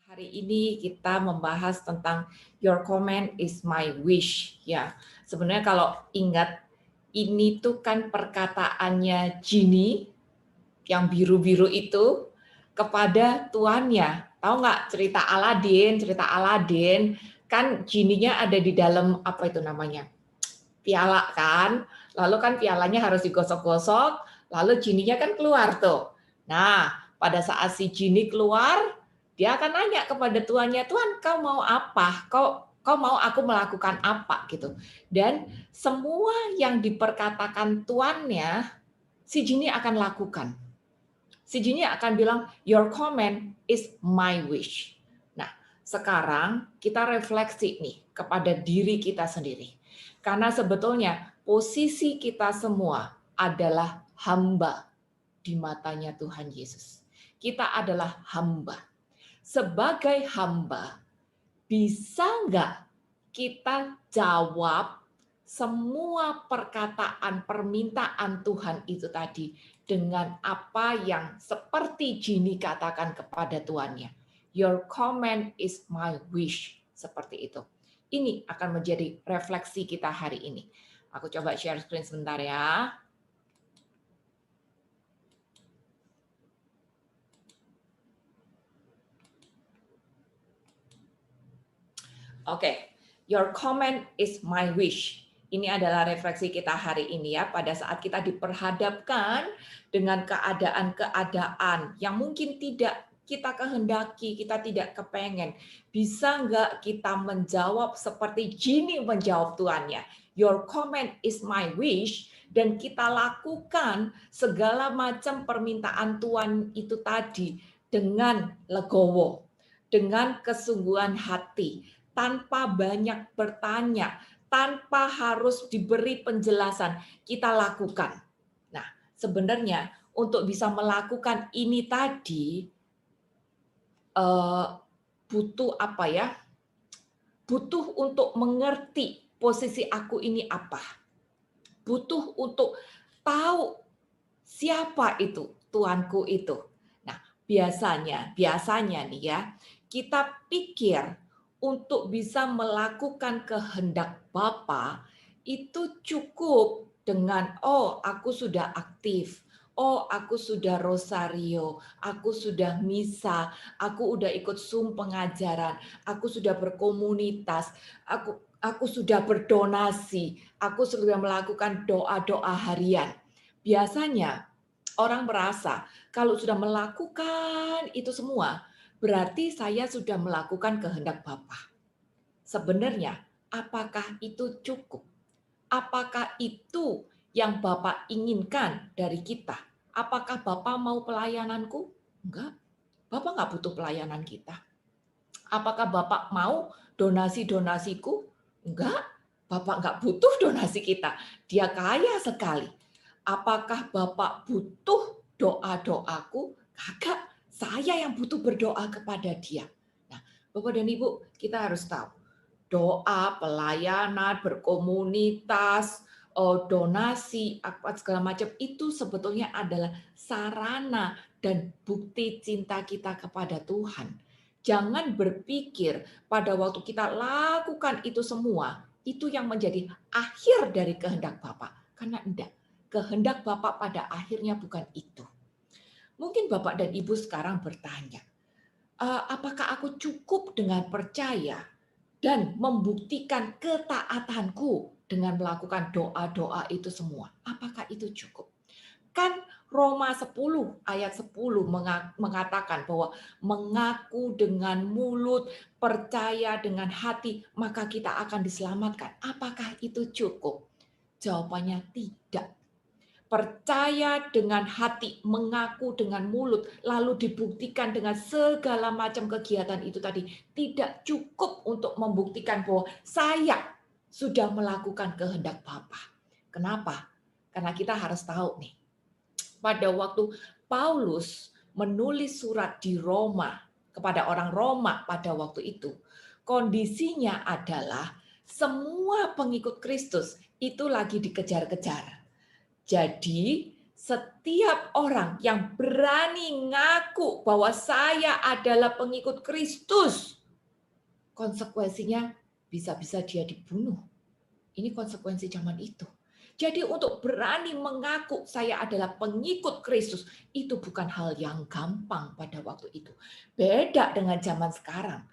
Hari ini kita membahas tentang your comment is my wish. Ya, sebenarnya kalau ingat ini tuh kan perkataannya Genie yang biru-biru itu kepada tuannya. Tahu nggak cerita Aladin? Cerita Aladin kan Genie-nya ada di dalam apa itu namanya? Piala kan. Lalu kan pialanya harus digosok-gosok, lalu Genie-nya kan keluar tuh. Nah, pada saat si Genie keluar, dia akan nanya kepada tuannya, "Tuan, kau mau apa? Kau mau aku melakukan apa?" gitu. Dan semua yang diperkatakan tuannya, si Genie akan lakukan. Si Genie akan bilang, "Your comment is my wish." Nah, sekarang kita refleksi nih kepada diri kita sendiri. Karena sebetulnya posisi kita semua adalah hamba di matanya Tuhan Yesus. Kita adalah hamba. Sebagai hamba, bisa nggak kita jawab semua perkataan permintaan Tuhan itu tadi dengan apa yang seperti Genie katakan kepada tuannya. Your comment is my wish. Seperti itu. Ini akan menjadi refleksi kita hari ini. Aku coba share screen sebentar ya. Oke, your comment is my wish. Ini adalah refleksi kita hari ini ya, pada saat kita diperhadapkan dengan keadaan-keadaan yang mungkin tidak kita kehendaki, kita tidak kepengen. Bisa nggak kita menjawab seperti Genie menjawab tuannya? Your comment is my wish, dan kita lakukan segala macam permintaan Tuhan itu tadi dengan legowo, dengan kesungguhan hati, tanpa banyak bertanya, tanpa harus diberi penjelasan, kita lakukan. Nah, sebenarnya untuk bisa melakukan ini tadi butuh apa ya? Butuh untuk mengerti posisi aku ini apa. Butuh untuk tahu siapa itu Tuanku itu. Nah, biasanya nih ya, kita pikir untuk bisa melakukan kehendak Bapa itu cukup dengan, oh aku sudah aktif, oh aku sudah rosario, aku sudah misa, aku udah ikut Zoom pengajaran, aku sudah berkomunitas, aku sudah berdonasi, aku sudah melakukan doa-doa harian. Biasanya orang merasa kalau sudah melakukan itu semua, berarti saya sudah melakukan kehendak Bapa. Sebenarnya, apakah itu cukup? Apakah itu yang Bapak inginkan dari kita? Apakah Bapak mau pelayananku? Enggak. Bapak enggak butuh pelayanan kita. Apakah Bapak mau donasi-donasiku? Enggak. Bapak enggak butuh donasi kita. Dia kaya sekali. Apakah Bapak butuh doa-doaku? Kagak. Saya yang butuh berdoa kepada Dia. Nah, Bapak dan Ibu, kita harus tahu, doa, pelayanan, berkomunitas, donasi, apa segala macam itu sebetulnya adalah sarana dan bukti cinta kita kepada Tuhan. Jangan berpikir pada waktu kita lakukan itu semua, itu yang menjadi akhir dari kehendak Bapa. Karena enggak. Kehendak Bapak pada akhirnya bukan itu. Mungkin Bapak dan Ibu sekarang bertanya, apakah aku cukup dengan percaya dan membuktikan ketaatanku dengan melakukan doa-doa itu semua? Apakah itu cukup? Kan Roma 10 ayat 10 mengatakan bahwa mengaku dengan mulut, percaya dengan hati, maka kita akan diselamatkan. Apakah itu cukup? Jawabannya tidak. Percaya dengan hati, mengaku dengan mulut, lalu dibuktikan dengan segala macam kegiatan itu tadi, tidak cukup untuk membuktikan bahwa saya sudah melakukan kehendak Bapa. Kenapa? Karena kita harus tahu nih, pada waktu Paulus menulis surat di Roma kepada orang Roma pada waktu itu, kondisinya adalah semua pengikut Kristus itu lagi dikejar-kejar. Jadi Setiap orang yang berani ngaku bahwa saya adalah pengikut Kristus, konsekuensinya bisa-bisa dia dibunuh. Ini konsekuensi zaman itu. Jadi untuk berani mengaku saya adalah pengikut Kristus, itu bukan hal yang gampang pada waktu itu. Beda dengan zaman sekarang.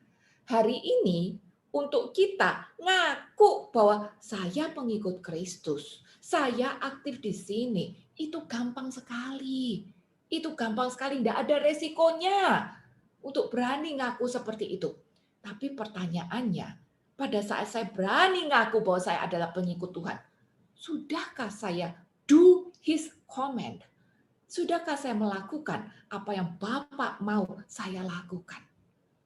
Hari ini untuk kita ngaku bahwa saya pengikut Kristus, saya aktif di sini, itu gampang sekali. Itu gampang sekali, tidak ada resikonya untuk berani ngaku seperti itu. Tapi pertanyaannya, pada saat saya berani ngaku bahwa saya adalah pengikut Tuhan, sudahkah saya do His command? Sudahkah saya melakukan apa yang Bapak mau saya lakukan?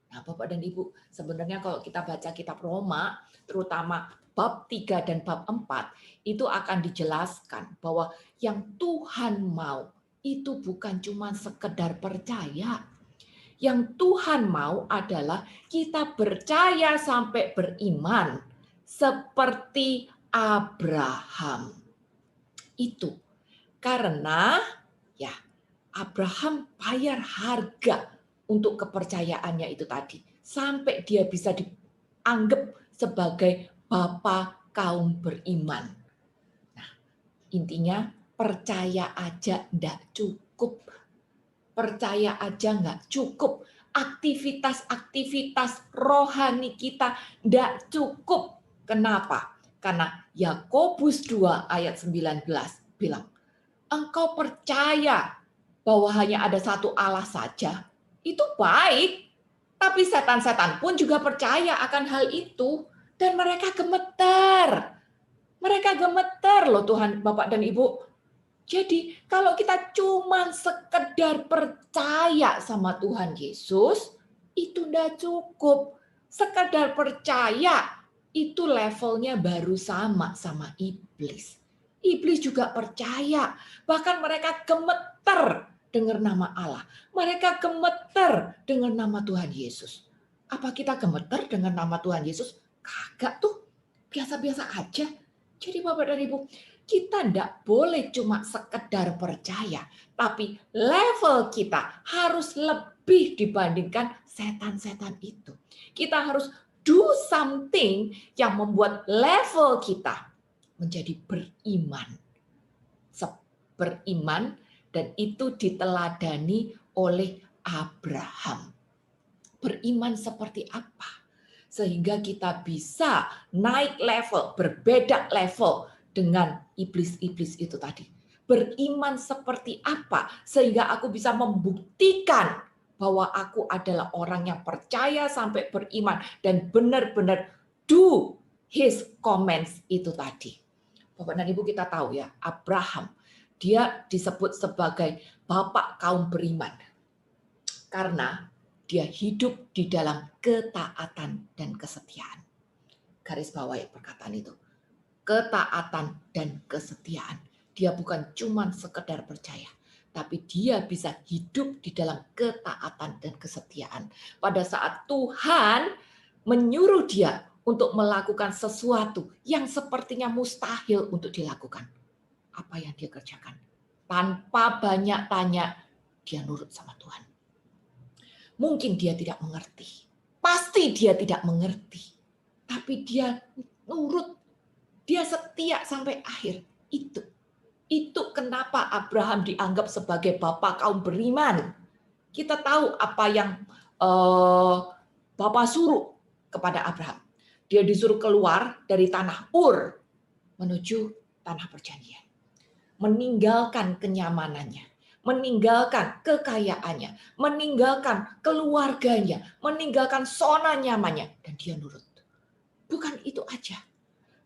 Nah, Bapak dan Ibu, sebenarnya kalau kita baca kitab Roma, terutama bab 3 dan bab 4, itu akan dijelaskan bahwa yang Tuhan mau itu bukan cuma sekedar percaya. Yang Tuhan mau adalah kita percaya sampai beriman seperti Abraham. Itu karena ya Abraham bayar harga untuk kepercayaannya itu tadi. Sampai dia bisa dianggap sebagai bapa kaum beriman. Nah, intinya percaya aja enggak cukup. Percaya aja enggak cukup. Aktivitas-aktivitas rohani kita enggak cukup. Kenapa? Karena Yakobus 2 ayat 19 bilang, engkau percaya bahwa hanya ada satu Allah saja, itu baik. Tapi setan-setan pun juga percaya akan hal itu. Dan mereka gemeter. Mereka gemeter loh Tuhan, Bapak dan Ibu. Jadi kalau kita cuma sekedar percaya sama Tuhan Yesus, itu tidak cukup. Sekedar percaya, itu levelnya baru sama iblis. Iblis juga percaya. Bahkan mereka gemeter dengar nama Allah. Mereka gemeter dengar nama Tuhan Yesus. Apa kita gemeter dengan nama Tuhan Yesus? Kagak tuh. Biasa-biasa aja. Jadi Bapak dan Ibu, kita tidak boleh cuma sekedar percaya. Tapi level kita harus lebih dibandingkan setan-setan itu. Kita harus do something yang membuat level kita menjadi beriman. Beriman, dan itu diteladani oleh Abraham. Beriman seperti apa? Sehingga kita bisa naik level, berbeda level dengan iblis-iblis itu tadi. Beriman seperti apa? Sehingga aku bisa membuktikan bahwa aku adalah orang yang percaya sampai beriman dan benar-benar do His commands itu tadi. Bapak dan Ibu, kita tahu ya, Abraham, dia disebut sebagai bapak kaum beriman. Karena dia hidup di dalam ketaatan dan kesetiaan. Garis bawahi perkataan itu. Ketaatan dan kesetiaan. Dia bukan cuma sekedar percaya, tapi dia bisa hidup di dalam ketaatan dan kesetiaan. Pada saat Tuhan menyuruh dia untuk melakukan sesuatu yang sepertinya mustahil untuk dilakukan, apa yang dia kerjakan? Tanpa banyak tanya, dia nurut sama Tuhan. Mungkin dia tidak mengerti. Pasti dia tidak mengerti. Tapi dia nurut. Dia setia sampai akhir. Itu kenapa Abraham dianggap sebagai bapak kaum beriman. Kita tahu apa yang Bapak suruh kepada Abraham. Dia disuruh keluar dari tanah Ur menuju tanah perjanjian. Meninggalkan kenyamanannya, meninggalkan kekayaannya, meninggalkan keluarganya, meninggalkan zona nyamannya, dan dia nurut. Bukan itu aja.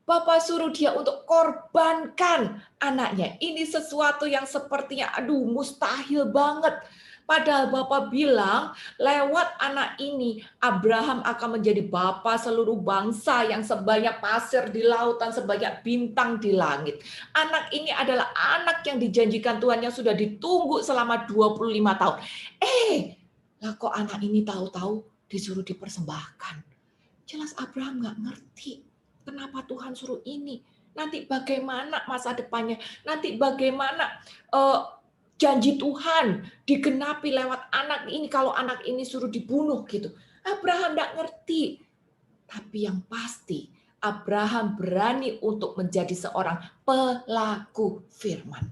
Bapak suruh dia untuk korbankan anaknya. Ini sesuatu yang sepertinya mustahil banget. Padahal Bapak bilang lewat anak ini Abraham akan menjadi bapa seluruh bangsa yang sebanyak pasir di lautan, sebanyak bintang di langit. Anak ini adalah anak yang dijanjikan Tuhan yang sudah ditunggu selama 25 tahun. Lah kok anak ini tahu-tahu disuruh dipersembahkan. Jelas Abraham nggak ngerti kenapa Tuhan suruh ini. Nanti bagaimana masa depannya? Nanti bagaimana janji Tuhan digenapi lewat anak ini kalau anak ini suruh dibunuh gitu. Abraham tidak ngerti. Tapi yang pasti Abraham berani untuk menjadi seorang pelaku firman.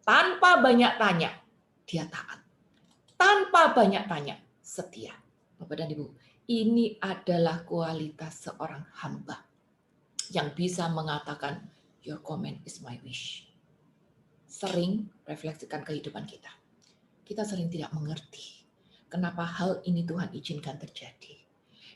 Tanpa banyak tanya, dia taat. Tanpa banyak tanya, setia. Bapak dan Ibu, ini adalah kualitas seorang hamba yang bisa mengatakan, your comment is my wish. Sering refleksikan kehidupan kita. Kita sering tidak mengerti kenapa hal ini Tuhan izinkan terjadi.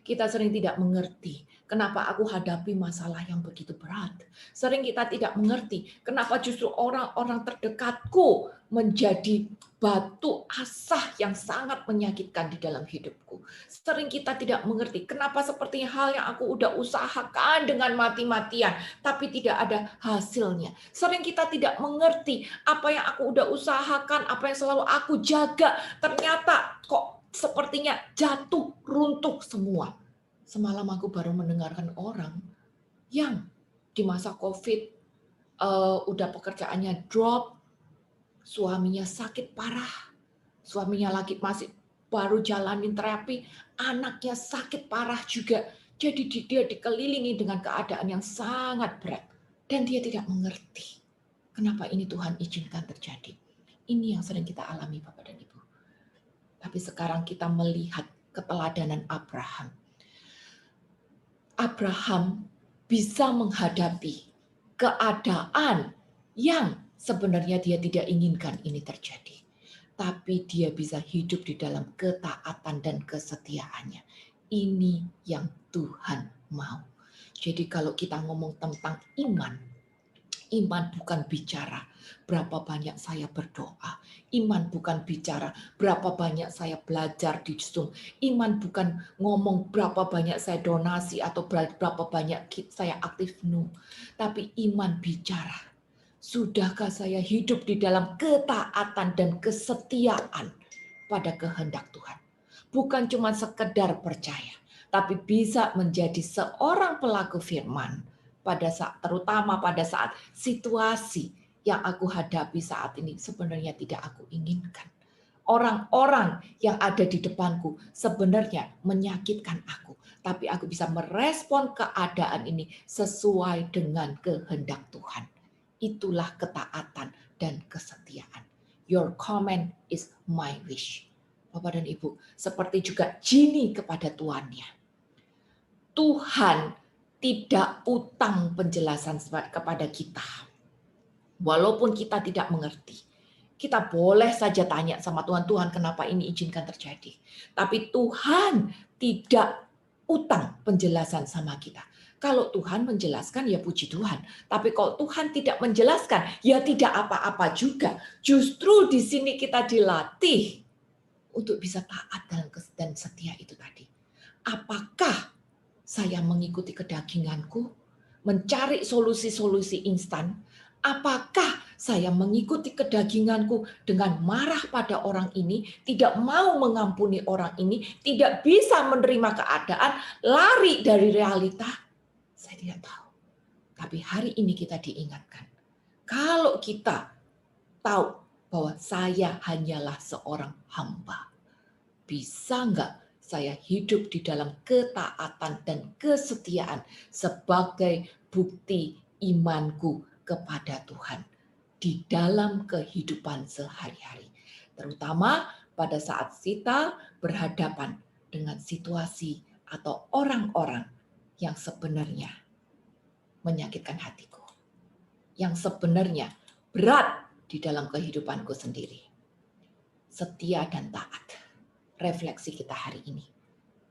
Kita sering tidak mengerti kenapa aku hadapi masalah yang begitu berat. Sering kita tidak mengerti kenapa justru orang-orang terdekatku menjadi batu asah yang sangat menyakitkan di dalam hidupku. Sering kita tidak mengerti kenapa seperti hal yang aku udah usahakan dengan mati-matian, tapi tidak ada hasilnya. Sering kita tidak mengerti apa yang aku udah usahakan, apa yang selalu aku jaga, ternyata kok sepertinya jatuh runtuh semua. Semalam aku baru mendengarkan orang yang di masa COVID udah pekerjaannya drop, suaminya sakit parah, suaminya lagi masih baru jalanin terapi, anaknya sakit parah juga. Jadi dia dikelilingi dengan keadaan yang sangat berat dan dia tidak mengerti kenapa ini Tuhan izinkan terjadi. Ini yang sering kita alami Bapak dan Ibu. Tapi sekarang kita melihat keteladanan Abraham. Abraham bisa menghadapi keadaan yang sebenarnya dia tidak inginkan ini terjadi. Tapi dia bisa hidup di dalam ketaatan dan kesetiaannya. Ini yang Tuhan mau. Jadi kalau kita ngomong tentang iman, iman bukan bicara berapa banyak saya berdoa. Iman bukan bicara berapa banyak saya belajar di Zoom. Iman bukan ngomong berapa banyak saya donasi atau berapa banyak saya aktif. No. Tapi iman bicara, sudahkah saya hidup di dalam ketaatan dan kesetiaan pada kehendak Tuhan. Bukan cuma sekedar percaya, tapi bisa menjadi seorang pelaku firman pada saat, terutama pada saat situasi yang aku hadapi saat ini sebenarnya tidak aku inginkan. Orang-orang yang ada di depanku sebenarnya menyakitkan aku, tapi aku bisa merespon keadaan ini sesuai dengan kehendak Tuhan. Itulah ketaatan dan kesetiaan. Your comment is my wish. Bapak dan Ibu, seperti juga Gini kepada tuannya. Tuhan tidak utang penjelasan kepada kita. Walaupun kita tidak mengerti, kita boleh saja tanya sama Tuhan, Tuhan kenapa ini izinkan terjadi. Tapi Tuhan tidak utang penjelasan sama kita. Kalau Tuhan menjelaskan ya puji Tuhan. Tapi kalau Tuhan tidak menjelaskan ya tidak apa-apa juga. Justru di sini kita dilatih untuk bisa taat dan setia itu tadi. Apakah saya mengikuti kedaginganku, mencari solusi-solusi instan? Apakah saya mengikuti kedaginganku dengan marah pada orang ini, tidak mau mengampuni orang ini, tidak bisa menerima keadaan, lari dari realita? Saya tidak tahu. Tapi hari ini kita diingatkan. Kalau kita tahu bahwa saya hanyalah seorang hamba, bisa enggak saya hidup di dalam ketaatan dan kesetiaan sebagai bukti imanku kepada Tuhan di dalam kehidupan sehari-hari. Terutama pada saat kita berhadapan dengan situasi atau orang-orang yang sebenarnya menyakitkan hatiku. Yang sebenarnya berat di dalam kehidupanku sendiri. Setia dan taat. Refleksi kita hari ini.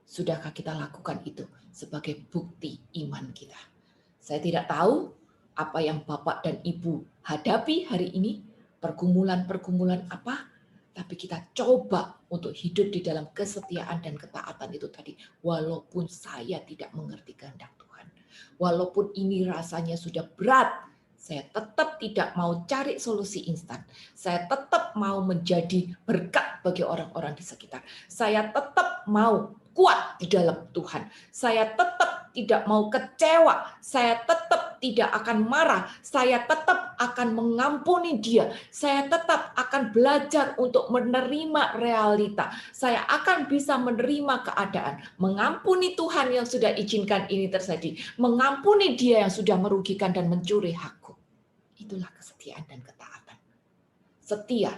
Sudahkah kita lakukan itu sebagai bukti iman kita? Saya tidak tahu apa yang Bapak dan Ibu hadapi hari ini, pergumulan-pergumulan apa, tapi kita coba untuk hidup di dalam kesetiaan dan ketaatan itu tadi, walaupun saya tidak mengerti kehendak Tuhan. Walaupun ini rasanya sudah berat, saya tetap tidak mau cari solusi instan. Saya tetap mau menjadi berkat bagi orang-orang di sekitar. Saya tetap mau kuat di dalam Tuhan. Saya tetap tetap tidak mau kecewa, saya tetap tidak akan marah, saya tetap akan mengampuni dia, saya tetap akan belajar untuk menerima realita, saya akan bisa menerima keadaan, mengampuni Tuhan yang sudah izinkan ini terjadi, mengampuni dia yang sudah merugikan dan mencuri hakku. Itulah kesetiaan dan ketaatan. Setia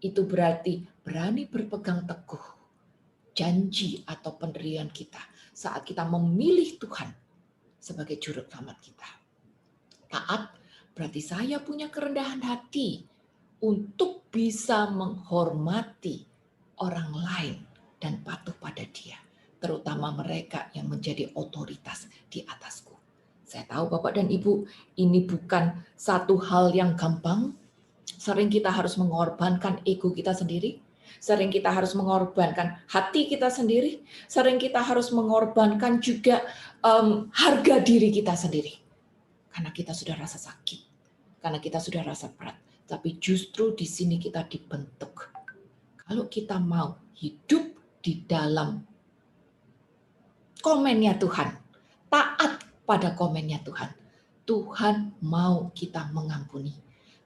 itu berarti berani berpegang teguh janji atau pendirian kita saat kita memilih Tuhan sebagai juru selamat kita. Taat berarti saya punya kerendahan hati untuk bisa menghormati orang lain dan patuh pada dia, terutama mereka yang menjadi otoritas di atasku. Saya tahu Bapak dan Ibu, ini bukan satu hal yang gampang. Sering kita harus mengorbankan ego kita sendiri, sering kita harus mengorbankan hati kita sendiri, sering kita harus mengorbankan juga harga diri kita sendiri. Karena kita sudah rasa sakit, karena kita sudah rasa berat. Tapi justru di sini kita dibentuk. Kalau kita mau hidup di dalam komennya Tuhan, taat pada komennya Tuhan, Tuhan mau kita mengampuni.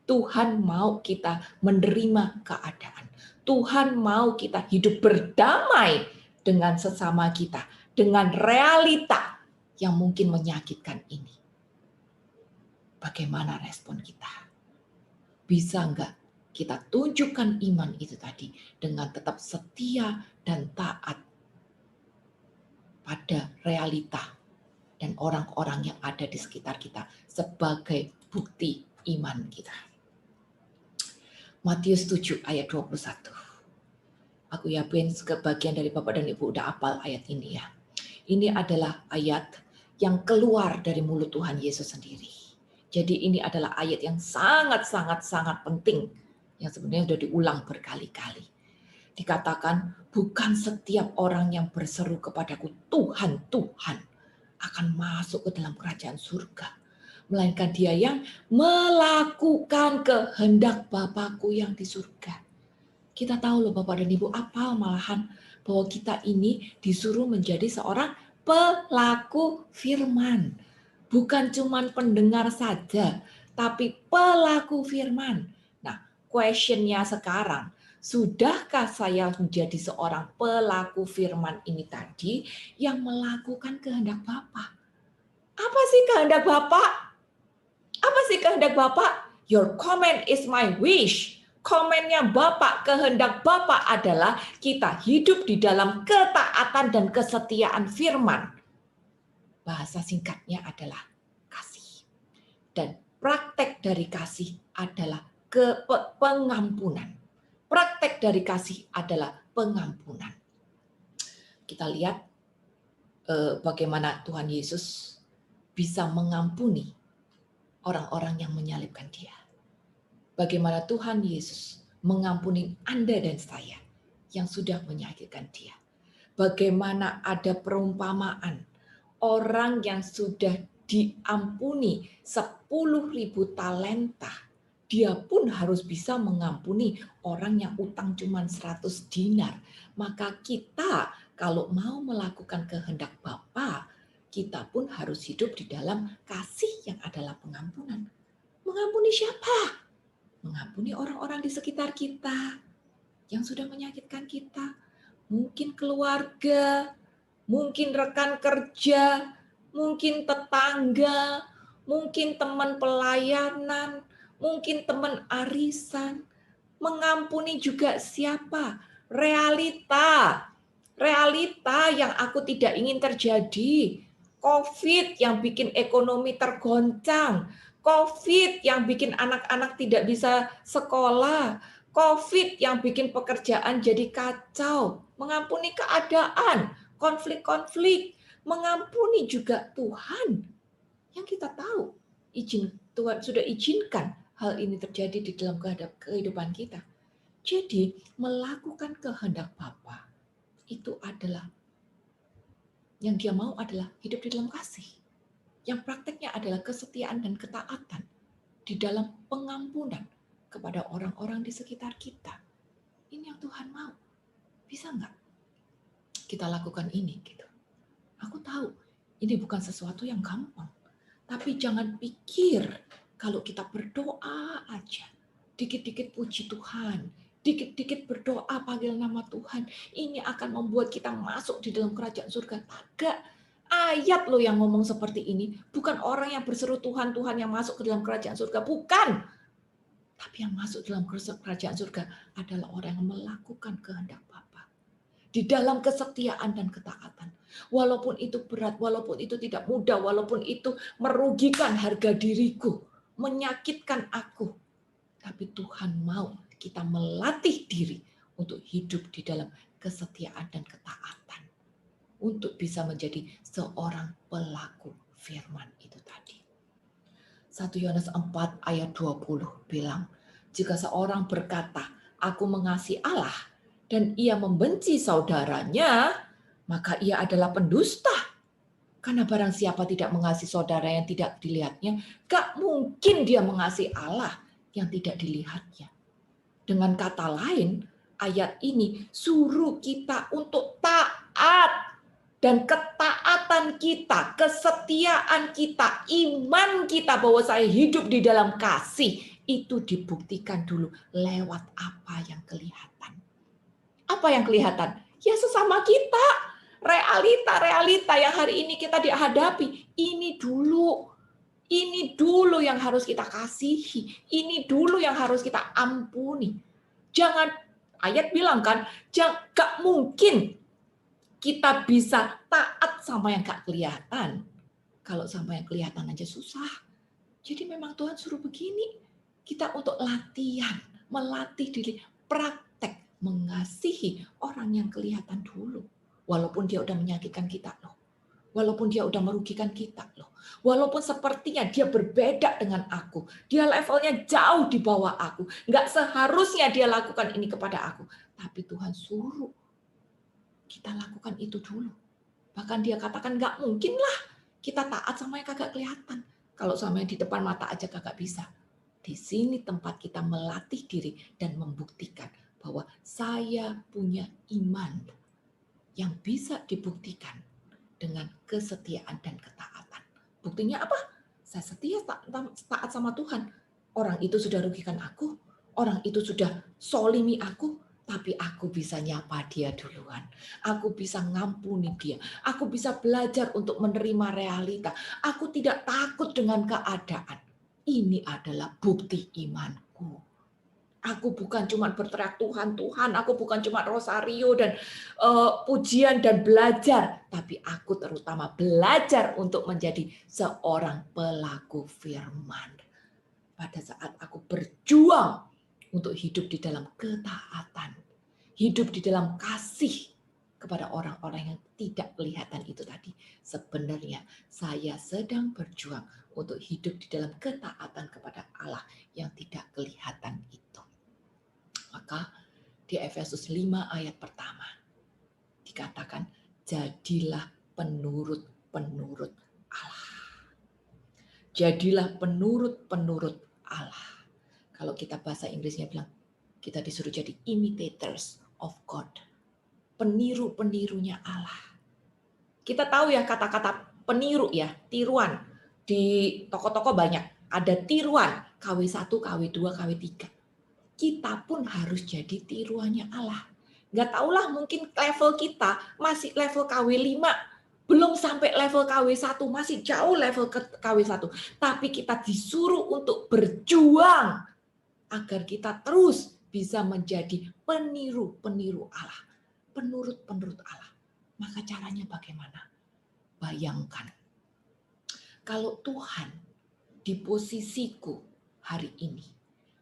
Tuhan mau kita menerima keadaan. Tuhan mau kita hidup berdamai dengan sesama kita, dengan realita yang mungkin menyakitkan ini. Bagaimana respon kita? Bisa enggak kita tunjukkan iman itu tadi dengan tetap setia dan taat pada realita dan orang-orang yang ada di sekitar kita sebagai bukti iman kita. Matius 7 ayat 21. Aku yakin sebagian dari Bapak dan Ibu udah hafal ayat ini ya. Ini adalah ayat yang keluar dari mulut Tuhan Yesus sendiri. Jadi ini adalah ayat yang sangat penting yang sebenarnya sudah diulang berkali-kali. Dikatakan bukan setiap orang yang berseru kepadaku Tuhan, Tuhan akan masuk ke dalam kerajaan surga, melainkan dia yang melakukan kehendak Bapakku yang di surga. Kita tahu loh Bapak dan Ibu, apa malahan bahwa kita ini disuruh menjadi seorang pelaku firman. Bukan cuma pendengar saja, tapi pelaku firman. Nah, questionnya sekarang, sudahkah saya menjadi seorang pelaku firman ini tadi yang melakukan kehendak Bapa? Apa sih kehendak Bapa? Apa sih kehendak Bapa? Your comment is my wish. Komennya Bapak, kehendak Bapak adalah kita hidup di dalam ketaatan dan kesetiaan firman. Bahasa singkatnya adalah kasih. Dan praktek dari kasih adalah pengampunan. Praktek dari kasih adalah pengampunan. Kita lihat bagaimana Tuhan Yesus bisa mengampuni orang-orang yang menyalibkan dia. Bagaimana Tuhan Yesus mengampuni Anda dan saya yang sudah menyakitkan dia. Bagaimana ada perumpamaan orang yang sudah diampuni 10.000 talenta, dia pun harus bisa mengampuni orang yang utang cuma 100 dinar. Maka kita kalau mau melakukan kehendak Bapa, kita pun harus hidup di dalam kasih yang adalah pengampunan. Mengampuni siapa? Mengampuni orang-orang di sekitar kita yang sudah menyakitkan kita. Mungkin keluarga, mungkin rekan kerja, mungkin tetangga, mungkin teman pelayanan, mungkin teman arisan. Mengampuni juga siapa? Realita yang aku tidak ingin terjadi. COVID yang bikin ekonomi tergoncang. COVID yang bikin anak-anak tidak bisa sekolah. COVID yang bikin pekerjaan jadi kacau. Mengampuni keadaan, konflik-konflik. Mengampuni juga Tuhan. Yang kita tahu, Tuhan sudah izinkan hal ini terjadi di dalam kehidupan kita. Jadi, melakukan kehendak Bapa itu adalah yang dia mau adalah hidup di dalam kasih. Yang prakteknya adalah kesetiaan dan ketaatan di dalam pengampunan kepada orang-orang di sekitar kita. Ini yang Tuhan mau. Bisa nggak kita lakukan ini? Gitu. Aku tahu Ini bukan sesuatu yang gampang. Tapi jangan pikir kalau kita berdoa aja, dikit-dikit puji Tuhan, dikit-dikit berdoa panggil nama Tuhan, ini akan membuat kita masuk di dalam kerajaan surga. Tidak. Ayat loh yang ngomong seperti ini. Bukan orang yang berseru Tuhan, Tuhan yang masuk ke dalam kerajaan surga. Bukan. Tapi yang masuk dalam kerajaan surga adalah orang yang melakukan kehendak Bapa. Di dalam kesetiaan dan ketaatan. Walaupun itu berat, walaupun itu tidak mudah, walaupun itu merugikan harga diriku, menyakitkan aku. Tapi Tuhan mau kita melatih diri untuk hidup di dalam kesetiaan dan ketaatan. Untuk bisa menjadi seorang pelaku firman itu tadi. 1 Yohanes 4 ayat 20 bilang, jika seorang berkata, aku mengasihi Allah, dan ia membenci saudaranya, maka ia adalah pendusta. Karena barang siapa tidak mengasihi saudara yang tidak dilihatnya, gak mungkin dia mengasihi Allah yang tidak dilihatnya. Dengan kata lain, ayat ini suruh kita untuk taat. Dan ketaatan kita, kesetiaan kita, iman kita bahwa saya hidup di dalam kasih, itu dibuktikan dulu lewat apa yang kelihatan. Apa yang kelihatan? Ya sesama kita. Realita-realita yang hari ini kita dihadapi. Ini dulu yang harus kita kasihi. Ini dulu yang harus kita ampuni. Jangan, ayat bilang kan, gak mungkin kita bisa taat sama yang gak kelihatan. Kalau sama yang kelihatan aja susah. Jadi memang Tuhan suruh begini. Kita untuk latihan, melatih diri, praktek mengasihi orang yang kelihatan dulu. Walaupun dia udah menyakitkan kita loh. Walaupun dia udah merugikan kita loh. Walaupun sepertinya dia berbeda dengan aku. Dia levelnya jauh di bawah aku. Nggak seharusnya dia lakukan ini kepada aku. Tapi Tuhan suruh kita lakukan itu dulu. Bahkan dia katakan nggak mungkin lah kita taat sama yang kagak kelihatan. Kalau sama yang di depan mata aja kagak bisa. Di sini tempat kita melatih diri dan membuktikan bahwa saya punya iman yang bisa dibuktikan dengan kesetiaan dan ketaatan. Buktinya apa? Saya setia taat sama Tuhan. Orang itu sudah rugikan aku, orang itu sudah solimi aku, tapi aku bisa nyapa dia duluan. Aku bisa ngampuni dia. Aku bisa belajar untuk menerima realita. Aku tidak takut dengan keadaan. Ini adalah bukti imanku. Aku bukan cuma berteriak Tuhan, Tuhan. Aku bukan cuma rosario dan pujian dan belajar. Tapi aku terutama belajar untuk menjadi seorang pelaku firman. Pada saat aku berjuang untuk hidup di dalam ketaatan, hidup di dalam kasih kepada orang-orang yang tidak kelihatan itu tadi. Sebenarnya saya sedang berjuang untuk hidup di dalam ketaatan kepada Allah yang tidak kelihatan itu. Maka di Efesus 5 ayat pertama dikatakan, jadilah penurut-penurut Allah. Jadilah penurut-penurut Allah. Kalau kita bahasa Inggrisnya bilang, kita disuruh jadi imitators of God. Peniru-penirunya Allah. Kita tahu ya kata-kata peniru ya, tiruan. Di toko-toko banyak. Ada tiruan, KW1, KW2, KW3. Kita pun harus jadi tiruannya Allah. Nggak tahulah mungkin level kita masih level KW5. Belum sampai level KW1, masih jauh level KW1. Tapi kita disuruh untuk berjuang agar kita terus bisa menjadi peniru-peniru Allah, penurut-penurut Allah. Maka caranya bagaimana? Bayangkan, kalau Tuhan di posisiku hari ini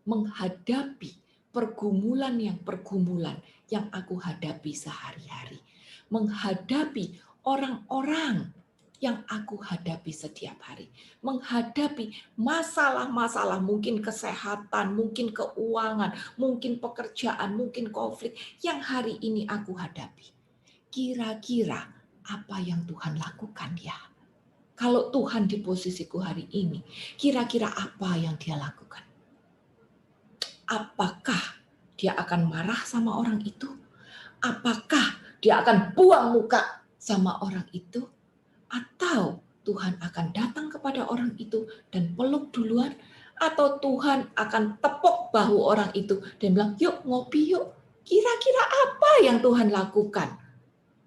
menghadapi pergumulan yang aku hadapi sehari-hari, menghadapi orang-orang yang aku hadapi setiap hari, menghadapi masalah-masalah, mungkin kesehatan, mungkin keuangan, mungkin pekerjaan, mungkin konflik yang hari ini aku hadapi. Kira-kira apa yang Tuhan lakukan ya? Kalau Tuhan di posisiku hari ini, kira-kira apa yang dia lakukan? Apakah dia akan marah sama orang itu? Apakah dia akan buang muka sama orang itu? Atau Tuhan akan datang kepada orang itu dan peluk duluan, atau Tuhan akan tepuk bahu orang itu dan bilang, yuk ngopi yuk. Kira-kira apa yang Tuhan lakukan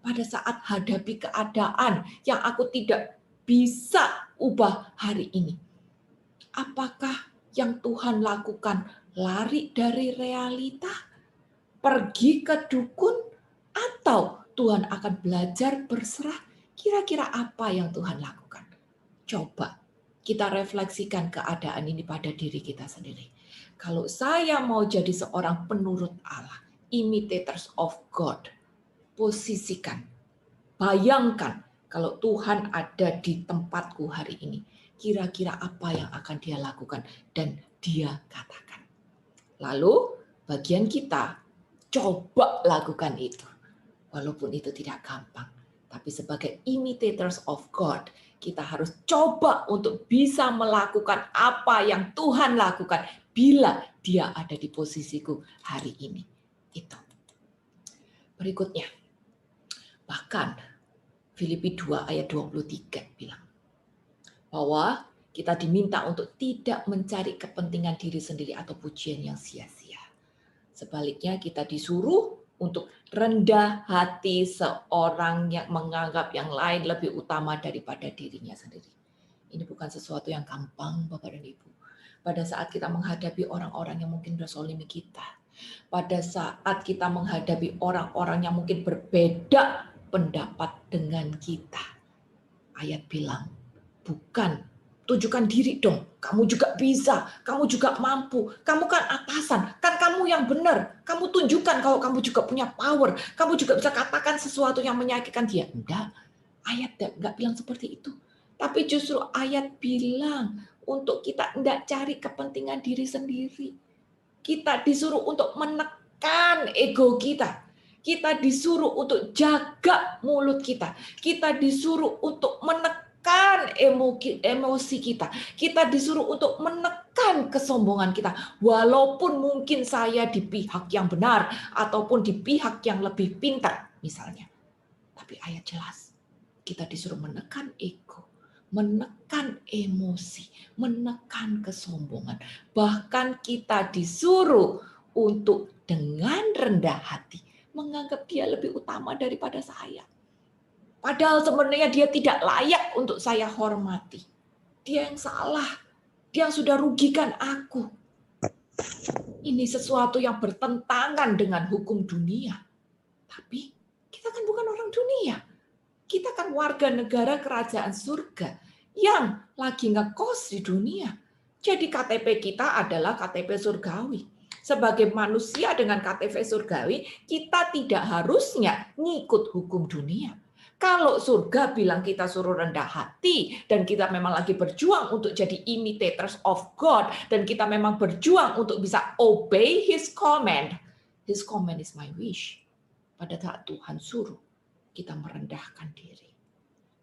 pada saat hadapi keadaan yang aku tidak bisa ubah hari ini? Apakah yang Tuhan lakukan lari dari realita, pergi ke dukun, atau Tuhan akan belajar berserah? Kira-kira apa yang Tuhan lakukan? Coba kita refleksikan keadaan ini pada diri kita sendiri. Kalau saya mau jadi seorang penurut Allah, imitators of God, posisikan, bayangkan kalau Tuhan ada di tempatku hari ini, kira-kira apa yang akan dia lakukan dan dia katakan. Lalu bagian kita coba lakukan itu. Walaupun itu tidak gampang. Tapi sebagai imitators of God, kita harus coba untuk bisa melakukan apa yang Tuhan lakukan bila dia ada di posisiku hari ini. Itu. Berikutnya. Bahkan Filipi 2 ayat 23 bilang bahwa kita diminta untuk tidak mencari kepentingan diri sendiri atau pujian yang sia-sia. Sebaliknya kita disuruh untuk rendah hati seorang yang menganggap yang lain lebih utama daripada dirinya sendiri. Ini bukan sesuatu yang gampang, Bapak dan Ibu. Pada saat kita menghadapi orang-orang yang mungkin menzalimi kita, pada saat kita menghadapi orang-orang yang mungkin berbeda pendapat dengan kita, ayat bilang, bukan tunjukkan diri dong, kamu juga bisa, kamu juga mampu, kamu kan atasan, kan kamu yang benar, kamu tunjukkan kalau kamu juga punya power, kamu juga bisa katakan sesuatu yang menyakitkan dia. Enggak, ayat enggak bilang seperti itu. Tapi justru ayat bilang untuk kita enggak cari kepentingan diri sendiri. Kita disuruh untuk menekan ego kita. Kita disuruh untuk jaga mulut kita. Kita disuruh untuk menekan emosi kita. Kita disuruh untuk menekan kesombongan kita. Walaupun mungkin saya di pihak yang benar ataupun di pihak yang lebih pintar misalnya. Tapi ayat jelas. Kita disuruh menekan ego, menekan emosi, menekan kesombongan. Bahkan kita disuruh untuk dengan rendah hati menganggap dia lebih utama daripada saya. Padahal sebenarnya dia tidak layak untuk saya hormati. Dia yang salah. Dia yang sudah rugikan aku. Ini sesuatu yang bertentangan dengan hukum dunia. Tapi kita kan bukan orang dunia. Kita kan warga negara kerajaan surga yang lagi ngekos di dunia. Jadi KTP kita adalah KTP surgawi. Sebagai manusia dengan KTP surgawi, kita tidak harusnya ngikut hukum dunia. Kalau surga bilang kita suruh rendah hati dan kita memang lagi berjuang untuk jadi imitators of God dan kita memang berjuang untuk bisa obey His command. His command is my wish. Pada saat Tuhan suruh kita merendahkan diri,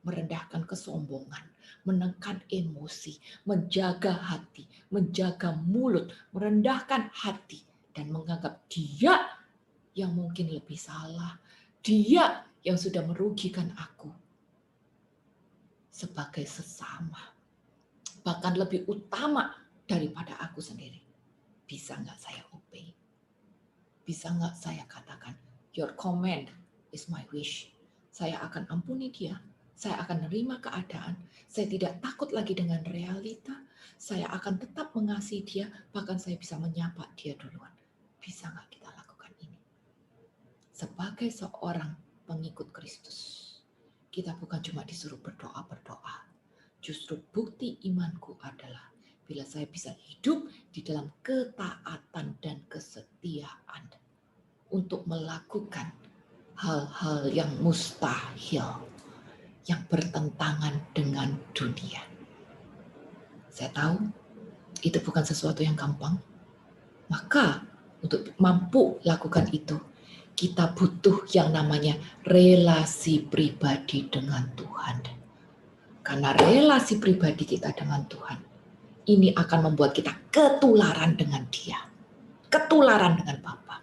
merendahkan kesombongan, menekan emosi, menjaga hati, menjaga mulut, merendahkan hati dan menganggap dia yang mungkin lebih salah, dia yang sudah merugikan aku sebagai sesama, bahkan lebih utama daripada aku sendiri. Bisa nggak saya obey? Bisa nggak saya katakan, your command is my wish. Saya akan ampuni dia, saya akan menerima keadaan, saya tidak takut lagi dengan realita, saya akan tetap mengasihi dia, bahkan saya bisa menyapa dia duluan. Bisa nggak kita lakukan ini? Sebagai seorang pengikut Kristus, kita bukan cuma disuruh berdoa-berdoa. Justru bukti imanku adalah bila saya bisa hidup di dalam ketaatan dan kesetiaan untuk melakukan hal-hal yang mustahil, yang bertentangan dengan dunia. Saya tahu itu bukan sesuatu yang gampang. Maka untuk mampu lakukan itu, kita butuh yang namanya relasi pribadi dengan Tuhan. Karena relasi pribadi kita dengan Tuhan, ini akan membuat kita ketularan dengan Dia. Ketularan dengan Bapa.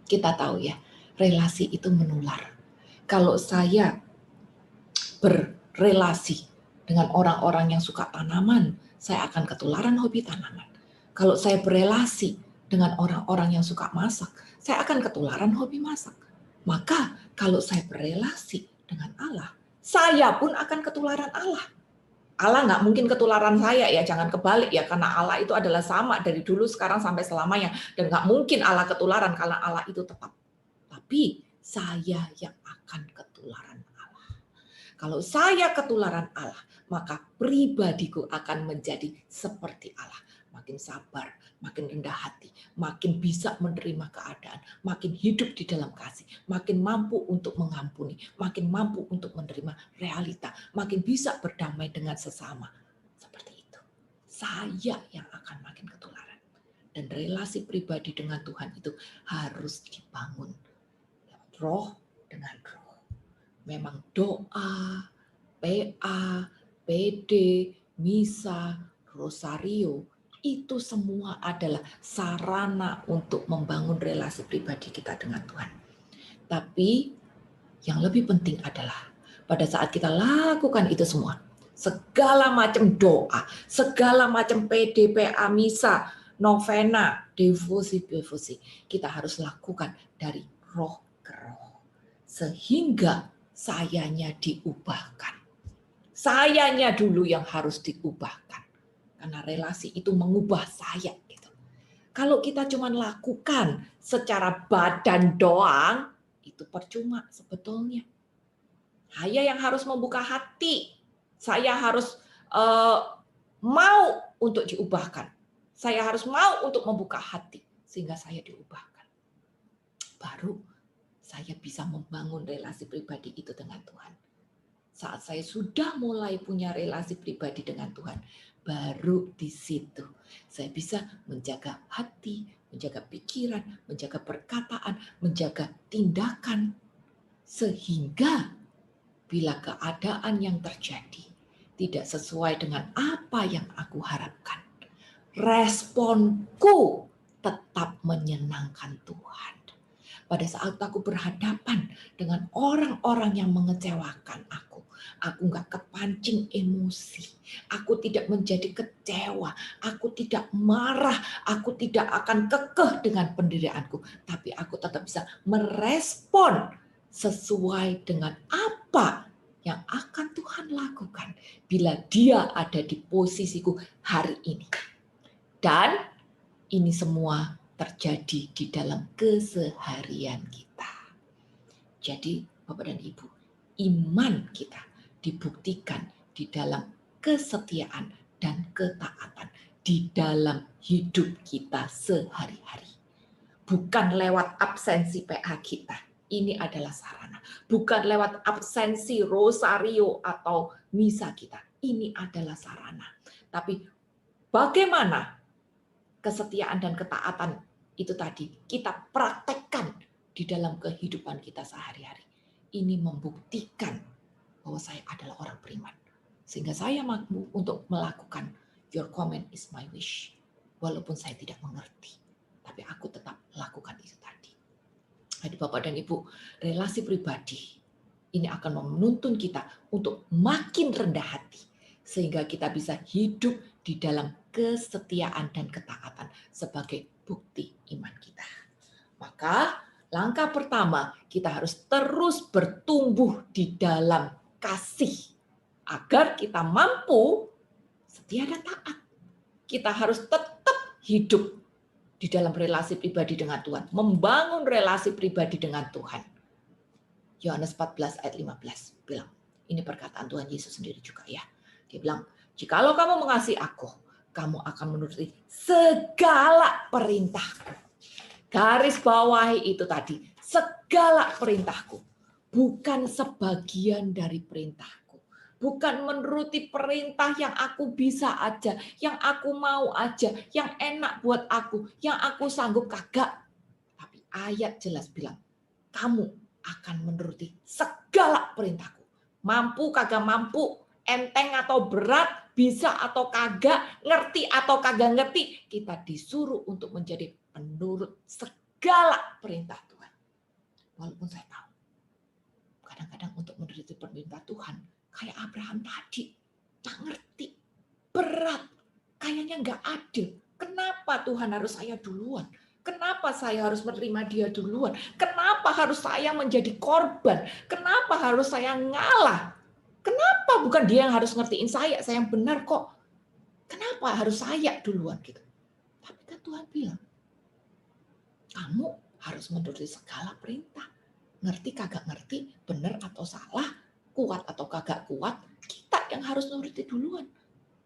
Kita tahu ya, relasi itu menular. Kalau saya relasi dengan orang-orang yang suka tanaman, saya akan ketularan hobi tanaman. Kalau saya berelasi dengan orang-orang yang suka masak, saya akan ketularan hobi masak. Maka kalau saya berelasi dengan Allah, saya pun akan ketularan Allah. Allah nggak mungkin ketularan saya ya, jangan kebalik ya, karena Allah itu adalah sama dari dulu, sekarang, sampai selamanya. Dan nggak mungkin Allah ketularan karena Allah itu tetap. Tapi saya yang akan ketularan Allah. Kalau saya ketularan Allah, maka pribadiku akan menjadi seperti Allah. Makin sabar, makin rendah hati, makin bisa menerima keadaan, makin hidup di dalam kasih, makin mampu untuk mengampuni, makin mampu untuk menerima realita, makin bisa berdamai dengan sesama. Seperti itu. Saya yang akan makin ketularan. Dan relasi pribadi dengan Tuhan itu harus dibangun. Roh dengan roh. Memang doa, PA, PD, misa, rosario, itu semua adalah sarana untuk membangun relasi pribadi kita dengan Tuhan. Tapi yang lebih penting adalah pada saat kita lakukan itu semua, segala macam doa, segala macam PD, PA, misa, novena, devosi, kita harus lakukan dari roh ke roh. Sehingga sayanya diubahkan. Sayanya dulu yang harus diubahkan. Karena relasi itu mengubah saya. Gitu. Kalau kita cuma lakukan secara badan doang, itu percuma sebetulnya. Saya yang harus membuka hati. Saya harus mau untuk diubahkan. Saya harus mau untuk membuka hati. Sehingga saya diubahkan. Baru saya bisa membangun relasi pribadi itu dengan Tuhan. Saat saya sudah mulai punya relasi pribadi dengan Tuhan, baru di situ saya bisa menjaga hati, menjaga pikiran, menjaga perkataan, menjaga tindakan. Sehingga bila keadaan yang terjadi tidak sesuai dengan apa yang aku harapkan, responku tetap menyenangkan Tuhan. Pada saat aku berhadapan dengan orang-orang yang mengecewakan aku nggak kepancing emosi, aku tidak menjadi kecewa, aku tidak marah, aku tidak akan kekeh dengan pendirianku, tapi aku tetap bisa merespon sesuai dengan apa yang akan Tuhan lakukan bila Dia ada di posisiku hari ini. Dan ini semua terjadi di dalam keseharian kita. Jadi Bapak dan Ibu, iman kita dibuktikan di dalam kesetiaan dan ketaatan di dalam hidup kita sehari-hari. Bukan lewat absensi PA kita. Ini adalah sarana. Bukan lewat absensi rosario atau misa kita. Ini adalah sarana. Tapi bagaimana kesetiaan dan ketaatan itu tadi kita praktekkan di dalam kehidupan kita sehari-hari. Ini membuktikan bahwa saya adalah orang beriman. Sehingga saya mampu untuk melakukan your comment is my wish. Walaupun saya tidak mengerti. Tapi aku tetap lakukan itu tadi. Jadi Bapak dan Ibu, relasi pribadi ini akan menuntun kita untuk makin rendah hati. Sehingga kita bisa hidup di dalam kesetiaan dan ketaatan sebagai bukti iman kita. Maka langkah pertama, kita harus terus bertumbuh di dalam kasih. Agar kita mampu setia dan taat. Kita harus tetap hidup di dalam relasi pribadi dengan Tuhan. Membangun relasi pribadi dengan Tuhan. Yohanes 14 ayat 15 bilang, ini perkataan Tuhan Yesus sendiri juga ya. Dia bilang, jikalau kamu mengasihi aku, kamu akan menuruti segala perintahku. Garis bawahi itu tadi, segala perintahku. Bukan sebagian dari perintahku. Bukan menuruti perintah yang aku bisa aja, yang aku mau aja, yang enak buat aku, yang aku sanggup kagak. Tapi ayat jelas bilang, kamu akan menuruti segala perintahku. Mampu kagak mampu, enteng atau berat, bisa atau kagak, ngerti atau kagak ngerti, kita disuruh untuk menjadi penurut segala perintah Tuhan. Walaupun saya tahu, kadang-kadang untuk menuruti perintah Tuhan, kayak Abraham tadi, nggak ngerti, berat, kayaknya nggak adil. Kenapa Tuhan harus saya duluan? Kenapa saya harus menerima dia duluan? Kenapa harus saya menjadi korban? Kenapa harus saya ngalah? Kenapa bukan dia yang harus ngertiin saya yang benar kok. Kenapa harus saya duluan gitu? Tapi kan Tuhan bilang, kamu harus menuruti segala perintah. Ngerti kagak ngerti, benar atau salah, kuat atau kagak kuat, kita yang harus nuruti duluan.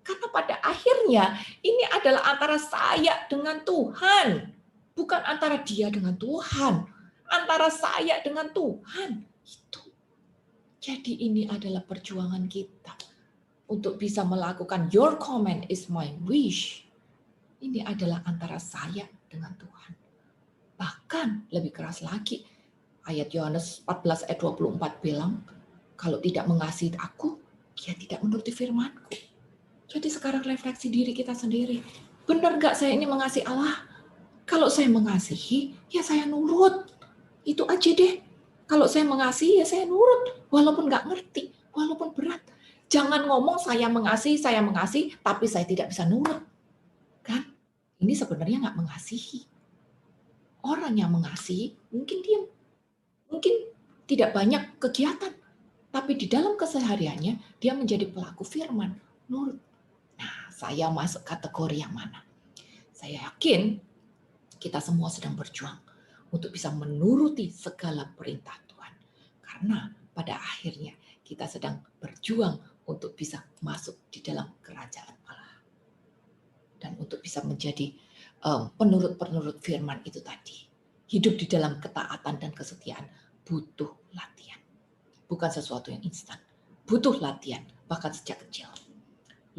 Karena pada akhirnya ini adalah antara saya dengan Tuhan. Bukan antara dia dengan Tuhan. Antara saya dengan Tuhan. Itu. Jadi ini adalah perjuangan kita. Untuk bisa melakukan your command is my wish. Ini adalah antara saya dengan Tuhan. Bahkan lebih keras lagi. Ayat Yohanes 14 ayat 24 bilang, kalau tidak mengasihi aku, dia tidak menuruti firman-Ku. Jadi sekarang refleksi diri kita sendiri. Benar nggak saya ini mengasihi Allah? Kalau saya mengasihi, ya saya nurut. Itu aja deh. Kalau saya mengasihi, ya saya nurut. Walaupun nggak ngerti, walaupun berat. Jangan ngomong saya mengasihi, tapi saya tidak bisa nurut. Kan? Ini sebenarnya nggak mengasihi. Orang yang mengasihi mungkin diam. Mungkin tidak banyak kegiatan. Tapi di dalam kesehariannya, dia menjadi pelaku firman. Nurut. Nah, saya masuk kategori yang mana? Saya yakin kita semua sedang berjuang untuk bisa menuruti segala perintah Tuhan. Karena pada akhirnya kita sedang berjuang untuk bisa masuk di dalam kerajaan Allah. Dan untuk bisa menjadi penurut-penurut firman itu tadi. Hidup di dalam ketaatan dan kesetiaan butuh latihan. Bukan sesuatu yang instan. Butuh latihan, bahkan sejak kecil.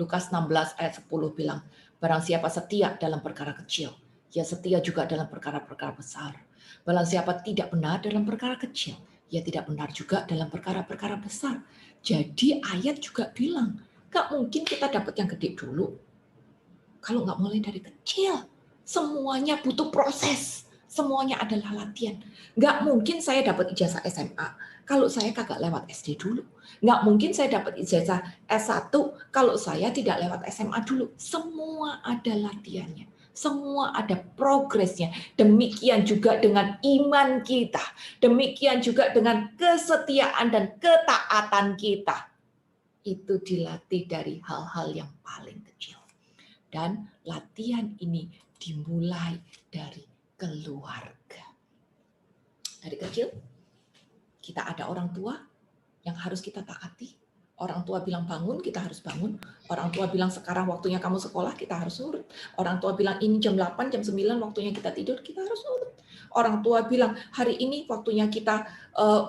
Lukas 16 ayat 10 bilang, barang siapa setia dalam perkara kecil, ia setia juga dalam perkara-perkara besar. Barang siapa tidak benar dalam perkara kecil, ia tidak benar juga dalam perkara-perkara besar. Jadi ayat juga bilang, gak mungkin kita dapat yang gede dulu. Kalau gak mulai dari kecil, semuanya butuh proses. Semuanya adalah latihan. Gak mungkin saya dapat ijazah SMA kalau saya kagak lewat SD dulu. Gak mungkin saya dapat ijazah S1 kalau saya tidak lewat SMA dulu. Semua ada latihannya. Semua ada progresnya. Demikian juga dengan iman kita. Demikian juga dengan kesetiaan dan ketaatan kita. Itu dilatih dari hal-hal yang paling kecil. Dan latihan ini dimulai dari keluarga. Dari kecil, kita ada orang tua yang harus kita taati. Orang tua bilang bangun, kita harus bangun. Orang tua bilang sekarang waktunya kamu sekolah, kita harus nurut. Orang tua bilang ini jam 8, jam 9 waktunya kita tidur, kita harus nurut. Orang tua bilang hari ini waktunya kita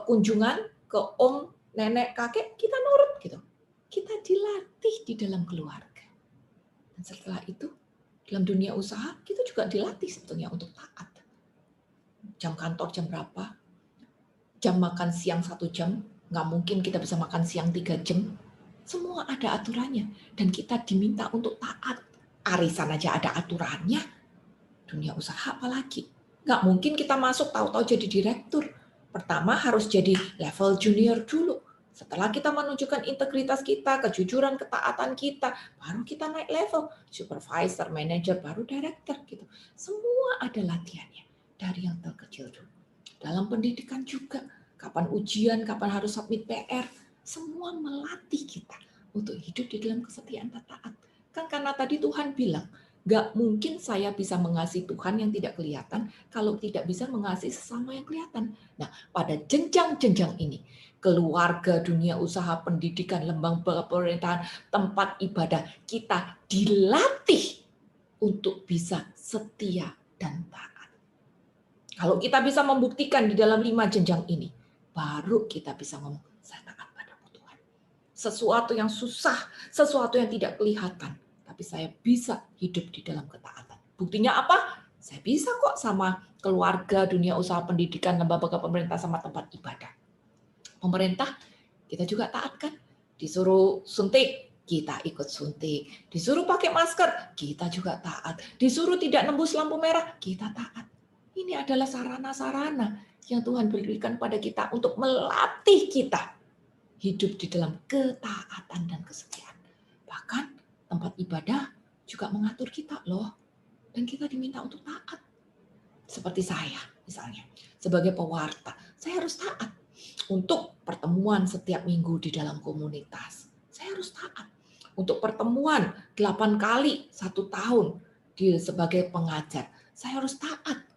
kunjungan ke om, nenek, kakek, kita nurut gitu. Kita dilatih di dalam keluarga. Dan setelah itu, dalam dunia usaha, kita juga dilatih sebetulnya untuk taat. Jam kantor jam berapa? Jam makan siang 1 jam, nggak mungkin kita bisa makan siang 3 jam. Semua ada aturannya. Dan kita diminta untuk taat. Arisan aja ada aturannya. Dunia usaha apalagi. Nggak mungkin kita masuk tahu-tahu jadi direktur. Pertama harus jadi level junior dulu. Setelah kita menunjukkan integritas kita, kejujuran, ketaatan kita, baru kita naik level. Supervisor, manager, baru director gitu. Semua ada latihannya. Dari yang terkecil dulu. Dalam pendidikan juga. Kapan ujian, kapan harus submit PR. Semua melatih kita untuk hidup di dalam kesetiaan dan taat. Kan karena tadi Tuhan bilang, gak mungkin saya bisa mengasihi Tuhan yang tidak kelihatan kalau tidak bisa mengasihi sesama yang kelihatan. Nah, pada jenjang-jenjang ini, keluarga, dunia usaha, pendidikan, lembaga pemerintahan, tempat ibadah, kita dilatih untuk bisa setia dan taat. Kalau kita bisa membuktikan di dalam 5 jenjang ini, baru kita bisa ngomong, saya taat padamu Tuhan. Sesuatu yang susah, sesuatu yang tidak kelihatan, tapi saya bisa hidup di dalam ketaatan. Buktinya apa? Saya bisa kok sama keluarga, dunia usaha, pendidikan, lembaga pemerintah, sama tempat ibadah. Pemerintah, kita juga taat kan? Disuruh suntik, kita ikut suntik. Disuruh pakai masker, kita juga taat. Disuruh tidak nembus lampu merah, kita taat. Ini adalah sarana-sarana yang Tuhan berikan pada kita untuk melatih kita hidup di dalam ketaatan dan kesetiaan. Bahkan tempat ibadah juga mengatur kita loh. Dan kita diminta untuk taat. Seperti saya misalnya, sebagai pewarta, saya harus taat. Untuk pertemuan setiap minggu di dalam komunitas, saya harus taat. Untuk pertemuan 8 kali 1 tahun sebagai pengajar, saya harus taat.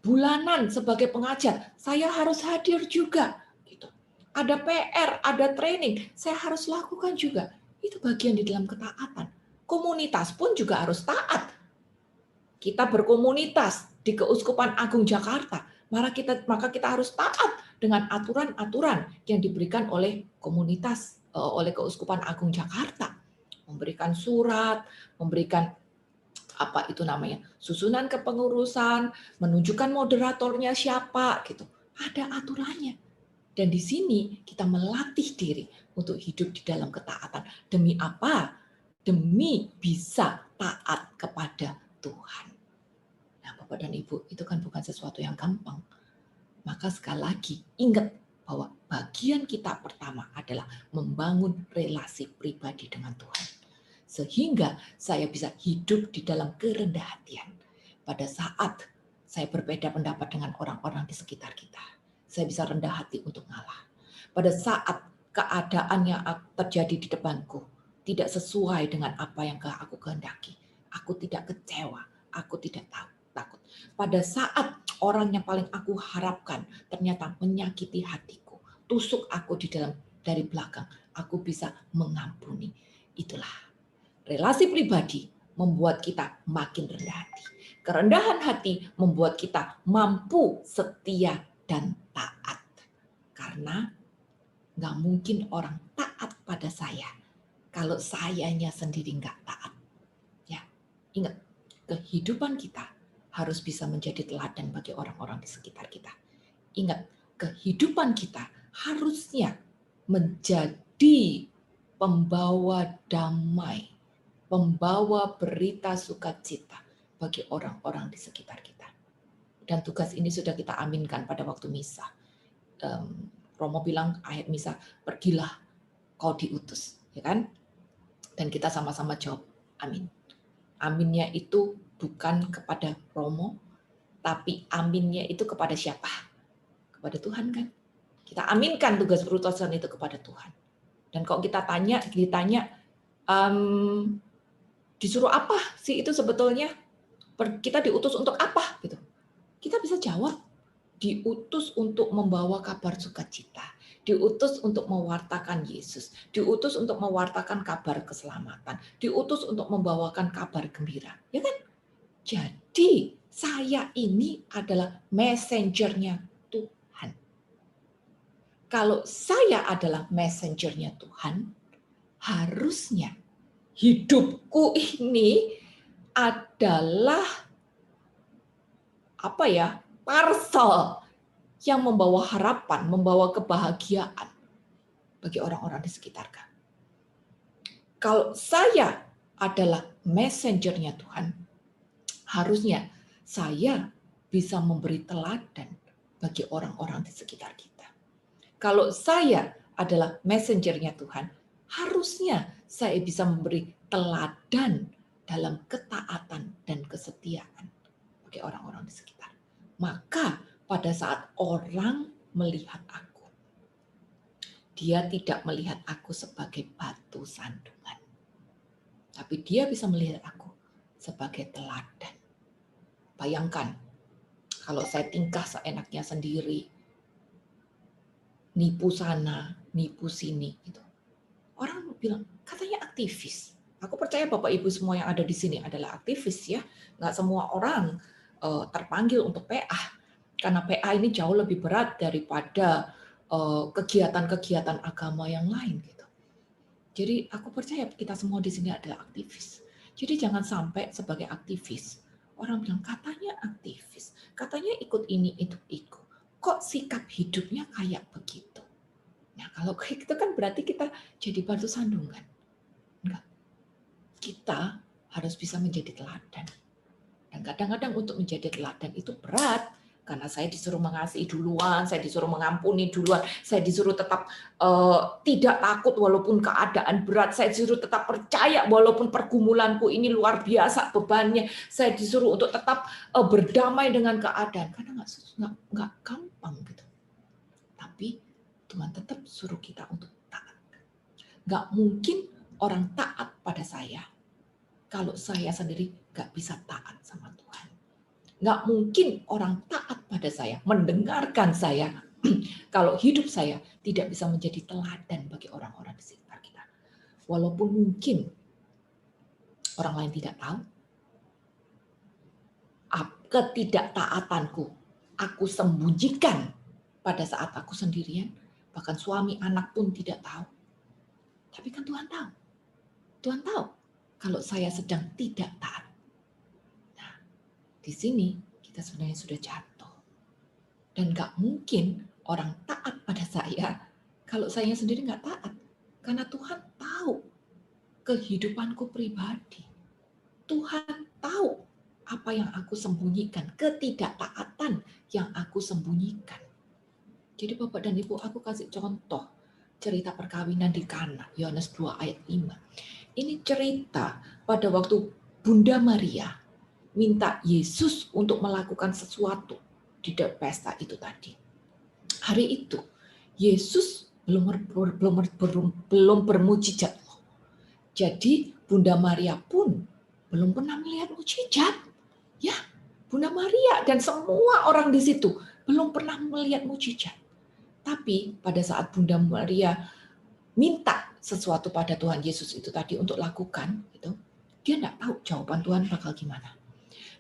Bulanan sebagai pengajar, saya harus hadir juga. Gitu. Ada PR, ada training, saya harus lakukan juga. Itu bagian di dalam ketaatan. Komunitas pun juga harus taat. Kita berkomunitas di Keuskupan Agung Jakarta, maka kita harus taat dengan aturan-aturan yang diberikan oleh komunitas, oleh Keuskupan Agung Jakarta. Memberikan surat, memberikan susunan kepengurusan, menunjukkan moderatornya siapa gitu. Ada aturannya. Dan di sini kita melatih diri untuk hidup di dalam ketaatan. Demi apa? Demi bisa taat kepada Tuhan. Nah, Bapak dan Ibu, itu kan bukan sesuatu yang gampang. Maka sekali lagi, ingat bahwa bagian kita pertama adalah membangun relasi pribadi dengan Tuhan. Sehingga saya bisa hidup di dalam kerendahan hatian. Pada saat saya berbeda pendapat dengan orang-orang di sekitar kita, saya bisa rendah hati untuk ngalah. Pada saat keadaan yang terjadi di depanku tidak sesuai dengan apa yang aku kehendaki, aku tidak kecewa, aku tidak takut. Pada saat orang yang paling aku harapkan ternyata menyakiti hatiku, tusuk aku dari belakang, aku bisa mengampuni. Itulah relasi pribadi membuat kita makin rendah hati. Kerendahan hati membuat kita mampu setia dan taat. Karena nggak mungkin orang taat pada saya kalau sayanya sendiri nggak taat. Ya, ingat, kehidupan kita harus bisa menjadi teladan bagi orang-orang di sekitar kita. Ingat, kehidupan kita harusnya menjadi pembawa damai, pembawa berita sukacita bagi orang-orang di sekitar kita. Dan tugas ini sudah kita aminkan pada waktu misa. Romo bilang akhir misa, pergilah kau diutus, ya kan? Dan kita sama-sama jawab, amin. Aminnya itu bukan kepada Romo, tapi aminnya itu kepada siapa? Kepada Tuhan kan? Kita aminkan tugas berutusan itu kepada Tuhan. Dan kalau kita ditanya, disuruh apa sih itu sebetulnya? Kita diutus untuk apa? Gitu. Kita bisa jawab, diutus untuk membawa kabar sukacita, diutus untuk mewartakan Yesus, diutus untuk mewartakan kabar keselamatan, diutus untuk membawakan kabar gembira. Ya kan? Jadi saya ini adalah messenger-nya Tuhan. Kalau saya adalah messenger-nya Tuhan, harusnya hidupku ini adalah parcel yang membawa harapan, membawa kebahagiaan bagi orang-orang di sekitarku. Kalau saya adalah messenger-nya Tuhan, harusnya saya bisa memberi teladan bagi orang-orang di sekitar kita. Kalau saya adalah messenger-nya Tuhan, harusnya saya bisa memberi teladan dalam ketaatan dan kesetiaan bagi orang-orang di sekitar. Maka pada saat orang melihat aku, dia tidak melihat aku sebagai batu sandungan, tapi dia bisa melihat aku sebagai teladan. Bayangkan kalau saya tingkah seenaknya sendiri, nipu sana, nipu sini, gitu. Orang bilang katanya aktivis. Aku percaya Bapak Ibu semua yang ada di sini adalah aktivis ya. Nggak semua orang terpanggil untuk PA, karena PA ini jauh lebih berat daripada kegiatan-kegiatan agama yang lain gitu. Jadi aku percaya kita semua di sini adalah aktivis. Jadi jangan sampai sebagai aktivis orang bilang katanya aktivis, katanya ikut ini itu ikut. Kok sikap hidupnya kayak begitu? Nah kalau kayak gitu kan berarti kita jadi batu sandungan. Enggak. Kita harus bisa menjadi teladan. Dan kadang-kadang untuk menjadi teladan itu berat. Karena saya disuruh mengasihi duluan, saya disuruh mengampuni duluan, saya disuruh tetap tidak takut walaupun keadaan berat, saya disuruh tetap percaya walaupun pergumulanku ini luar biasa bebannya, saya disuruh untuk tetap berdamai dengan keadaan. Karena nggak gampang gitu. Tapi Tuhan tetap suruh kita untuk taat. Nggak mungkin orang taat pada saya kalau saya sendiri nggak bisa taat sama Tuhan. Nggak mungkin orang taat pada saya, mendengarkan saya, kalau hidup saya tidak bisa menjadi teladan bagi orang-orang di sekitar kita. Walaupun mungkin orang lain tidak tahu, ketidaktaatanku aku sembunyikan pada saat aku sendirian, bahkan suami anak pun tidak tahu. Tapi kan Tuhan tahu. Tuhan tahu kalau saya sedang tidak taat. Di sini kita sebenarnya sudah jatuh. Dan gak mungkin orang taat pada saya kalau saya sendiri gak taat. Karena Tuhan tahu kehidupanku pribadi. Tuhan tahu apa yang aku sembunyikan, ketidaktaatan yang aku sembunyikan. Jadi Bapak dan Ibu, aku kasih contoh cerita perkawinan di Kana, Yohanes 2 ayat 5. Ini cerita pada waktu Bunda Maria minta Yesus untuk melakukan sesuatu di pesta itu tadi. Hari itu Yesus belum bermujizat. Jadi Bunda Maria pun belum pernah melihat mujizat. Ya, Bunda Maria dan semua orang di situ belum pernah melihat mujizat. Tapi pada saat Bunda Maria minta sesuatu pada Tuhan Yesus itu tadi untuk lakukan, itu dia nggak tahu jawaban Tuhan bakal gimana.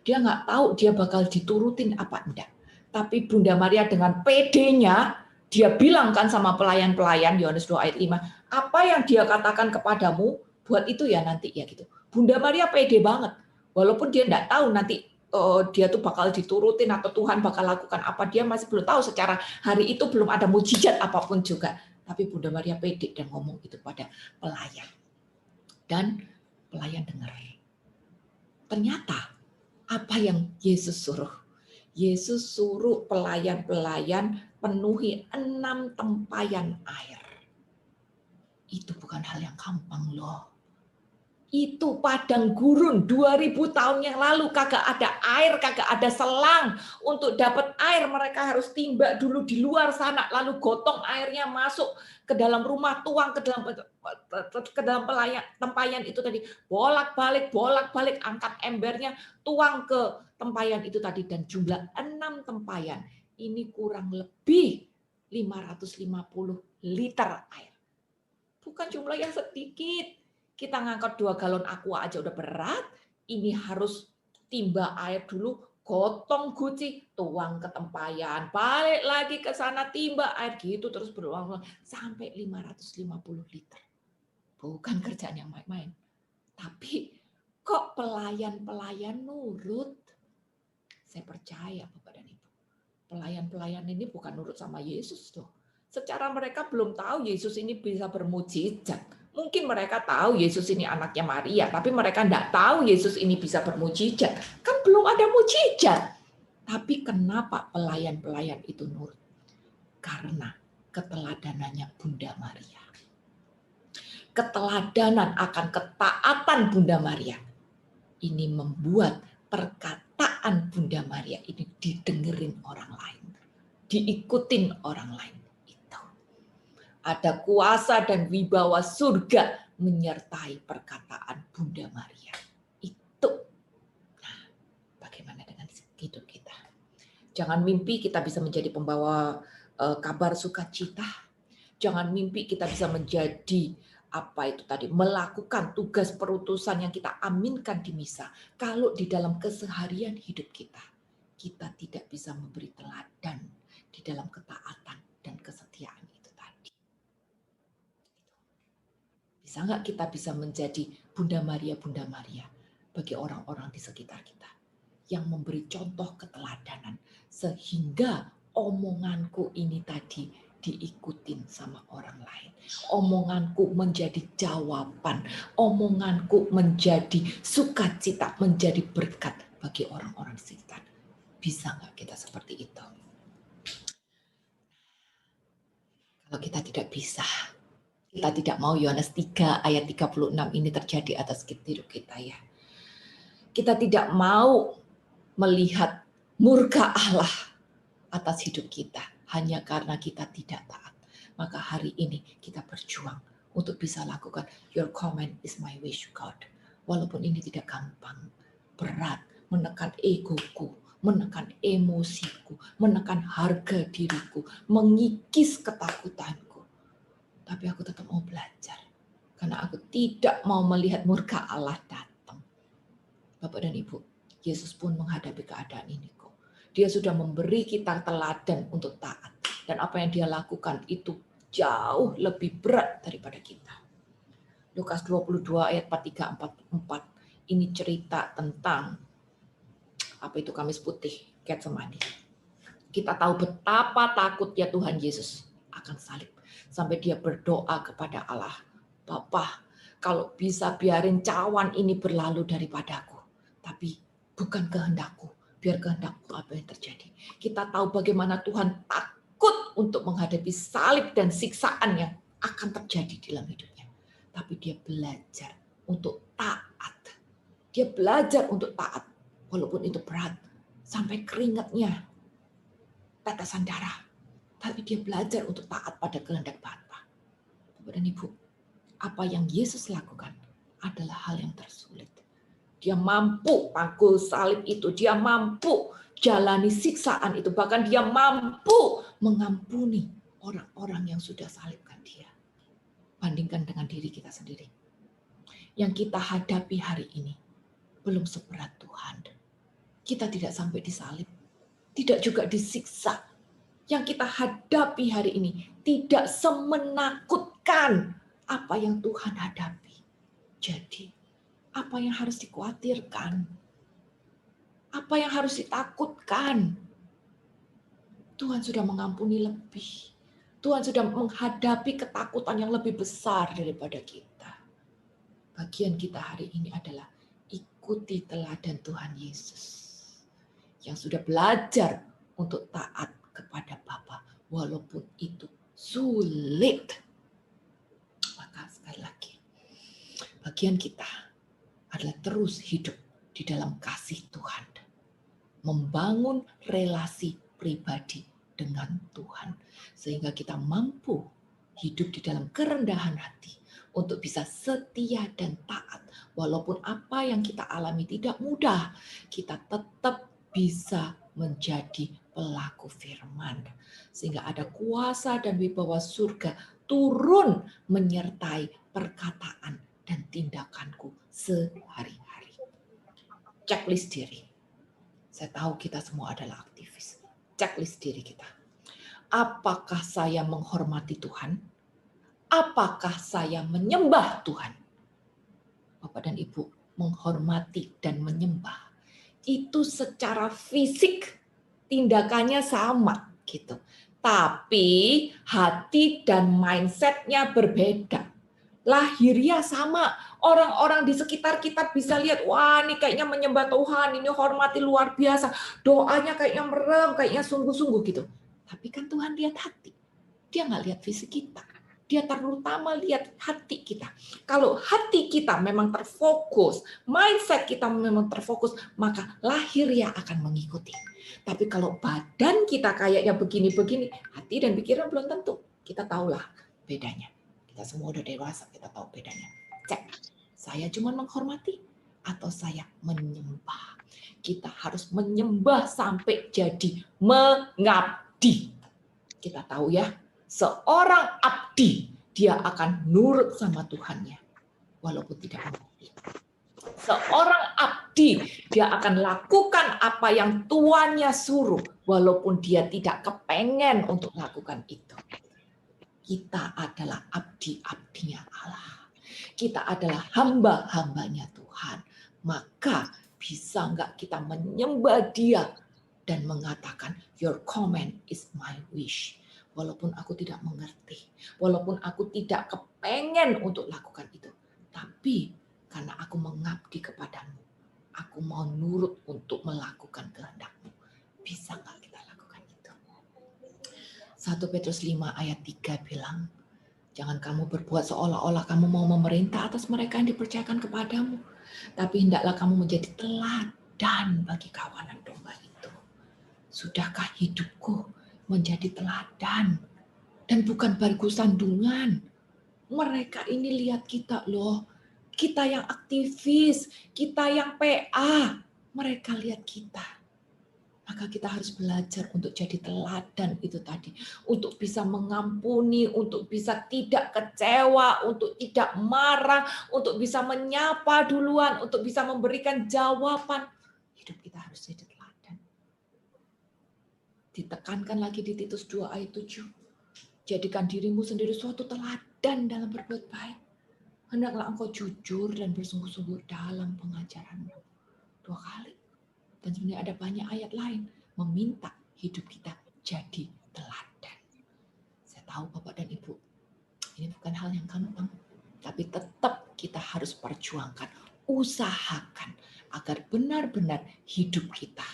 Dia nggak tahu dia bakal diturutin apa enggak. Tapi Bunda Maria dengan pedenya, dia bilangkan sama pelayan-pelayan, Yohanes 2 ayat 5, apa yang dia katakan kepadamu, buat itu ya nanti ya gitu. Bunda Maria pede banget. Walaupun dia nggak tahu nanti dia tuh bakal diturutin atau Tuhan bakal lakukan apa, dia masih belum tahu secara hari itu belum ada mujizat apapun juga. Tapi Bunda Maria pede dan ngomong itu pada pelayan. Dan pelayan dengar. Ternyata apa yang Yesus suruh? Yesus suruh pelayan-pelayan penuhi 6 tempayan air. Itu bukan hal yang gampang loh. Itu padang gurun 2000 tahun yang lalu, kagak ada air, kagak ada selang. Untuk dapat air mereka harus timba dulu di luar sana, lalu gotong airnya masuk ke dalam rumah, tuang ke dalam tempayan itu tadi, bolak-balik, angkat embernya, tuang ke tempayan itu tadi, dan jumlah 6 tempayan. Ini kurang lebih 550 liter air. Bukan jumlah yang sedikit. Kita ngangkat 2 galon aqua aja udah berat, ini harus timba air dulu, gotong guci, tuang ke tempayan, balik lagi ke sana, timba air, gitu terus berulang-ulang sampai 550 liter. Bukan kerjaan yang main-main. Tapi kok pelayan-pelayan nurut? Saya percaya Bapak dan Ibu. Pelayan-pelayan ini bukan nurut sama Yesus tuh. Secara mereka belum tahu Yesus ini bisa bermujizat. Mungkin mereka tahu Yesus ini anaknya Maria, tapi mereka tidak tahu Yesus ini bisa bermujizat. Kan belum ada mujizat. Tapi kenapa pelayan-pelayan itu nurut? Karena keteladanannya Bunda Maria. Keteladanan akan ketaatan Bunda Maria. Ini membuat perkataan Bunda Maria ini didengerin orang lain. Diikutin orang lain. Ada kuasa dan wibawa surga menyertai perkataan Bunda Maria. Itu. Nah, bagaimana dengan hidup kita? Jangan mimpi kita bisa menjadi pembawa kabar sukacita. Jangan mimpi kita bisa menjadi melakukan tugas perutusan yang kita aminkan di misa. Kalau di dalam keseharian hidup kita tidak bisa memberi teladan di dalam ketaatan dan kesetiaan. Bisa nggak kita bisa menjadi Bunda Maria bagi orang-orang di sekitar kita yang memberi contoh keteladanan sehingga omonganku ini tadi diikutin sama orang lain. Omonganku menjadi jawaban, omonganku menjadi sukacita, menjadi berkat bagi orang-orang di sekitar. Bisa nggak kita seperti itu? Kalau kita tidak bisa, kita tidak mau Yohanes 3 ayat 36 ini terjadi atas hidup kita ya. Kita tidak mau melihat murka Allah atas hidup kita hanya karena kita tidak taat. Maka hari ini kita berjuang untuk bisa lakukan your command is my wish God. Walaupun ini tidak gampang, berat, menekan egoku, menekan emosiku, menekan harga diriku, mengikis ketakutanku. Tapi aku tetap mau belajar. Karena aku tidak mau melihat murka Allah datang. Bapak dan Ibu, Yesus pun menghadapi keadaan ini kok. Dia sudah memberi kita teladan untuk taat. Dan apa yang dia lakukan itu jauh lebih berat daripada kita. Lukas 22 ayat 43-44. Ini cerita tentang apa itu Kamis Putih, Getsemani. Kita tahu betapa takutnya Tuhan Yesus akan salib. Sampai dia berdoa kepada Allah, Bapa, kalau bisa biarin cawan ini berlalu daripadaku. Tapi bukan kehendakku, biar kehendakku apa yang terjadi. Kita tahu bagaimana Tuhan takut untuk menghadapi salib dan siksaan yang akan terjadi dalam hidupnya. Tapi dia belajar untuk taat. Dia belajar untuk taat. Walaupun itu berat, sampai keringatnya, tetesan darah. Tapi dia belajar untuk taat pada kehendak Bapa. Bapak dan Ibu, apa yang Yesus lakukan adalah hal yang tersulit. Dia mampu pakul salib itu, dia mampu jalani siksaan itu, bahkan dia mampu mengampuni orang-orang yang sudah salibkan dia. Bandingkan dengan diri kita sendiri. Yang kita hadapi hari ini belum seberat Tuhan. Kita tidak sampai disalib, tidak juga disiksa. Yang kita hadapi hari ini tidak semenakutkan apa yang Tuhan hadapi. Jadi, apa yang harus dikhawatirkan? Apa yang harus ditakutkan? Tuhan sudah mengampuni lebih. Tuhan sudah menghadapi ketakutan yang lebih besar daripada kita. Bagian kita hari ini adalah ikuti teladan Tuhan Yesus yang sudah belajar untuk taat kepada Bapa walaupun itu sulit. Maka sekali lagi, bagian kita adalah terus hidup di dalam kasih Tuhan. Membangun relasi pribadi dengan Tuhan. Sehingga kita mampu hidup di dalam kerendahan hati untuk bisa setia dan taat. Walaupun apa yang kita alami tidak mudah, kita tetap bisa menjadi pelaku firman. Sehingga ada kuasa dan wibawa surga turun menyertai perkataan dan tindakanku sehari-hari. Checklist diri. Saya tahu kita semua adalah aktivis. Checklist diri kita. Apakah saya menghormati Tuhan? Apakah saya menyembah Tuhan? Bapak dan Ibu, menghormati dan menyembah itu secara fisik tindakannya sama gitu. Tapi hati dan mindsetnya berbeda. Lahiriah sama. Orang-orang di sekitar kita bisa lihat, wah ini kayaknya menyembah Tuhan, ini hormati luar biasa. Doanya kayaknya merem, kayaknya sungguh-sungguh gitu. Tapi kan Tuhan lihat hati. Dia nggak lihat fisik kita. Dia terutama lihat hati kita. Kalau hati kita memang terfokus, mindset kita memang terfokus, maka lahiriah akan mengikuti. Tapi kalau badan kita kayaknya begini-begini, hati dan pikiran belum tentu. Kita tahulah bedanya. Kita semua udah dewasa, kita tahu bedanya. Cek, saya cuma menghormati atau saya menyembah. Kita harus menyembah sampai jadi mengabdi. Kita tahu ya, seorang abdi, dia akan nurut sama Tuhannya, walaupun tidak mengerti. Seorang abdi, dia akan lakukan apa yang tuannya suruh, walaupun dia tidak kepengen untuk lakukan itu. Kita adalah abdi-abdinya Allah. Kita adalah hamba-hambanya Tuhan. Maka bisa nggak kita menyembah Dia dan mengatakan, your command is my wish. Walaupun aku tidak mengerti, walaupun aku tidak kepengen untuk lakukan itu. Tapi karena aku mengabdi kepadamu, aku mau nurut untuk melakukan kehendak-Mu. Bisa nggak kita lakukan itu? 1 Petrus 5 ayat 3 bilang, jangan kamu berbuat seolah-olah kamu mau memerintah atas mereka yang dipercayakan kepadamu, tapi hendaklah kamu menjadi teladan bagi kawanan domba itu. Sudahkah hidupku menjadi teladan dan bukan batu sandungan? Mereka ini lihat kita loh, kita yang aktivis, kita yang PA, mereka lihat kita. Maka kita harus belajar untuk jadi teladan itu tadi. Untuk bisa mengampuni, untuk bisa tidak kecewa, untuk tidak marah, untuk bisa menyapa duluan, untuk bisa memberikan jawaban. Hidup kita harus jadi teladan. Ditekankan lagi di Titus 2 ayat 7. Jadikan dirimu sendiri suatu teladan dalam berbuat baik. Hendaklah engkau jujur dan bersungguh-sungguh dalam pengajaranmu. 2 kali. Dan sebenarnya ada banyak ayat lain meminta hidup kita jadi teladan. Saya tahu Bapak dan Ibu, ini bukan hal yang gampang. Tapi tetap kita harus perjuangkan, usahakan agar benar-benar hidup kita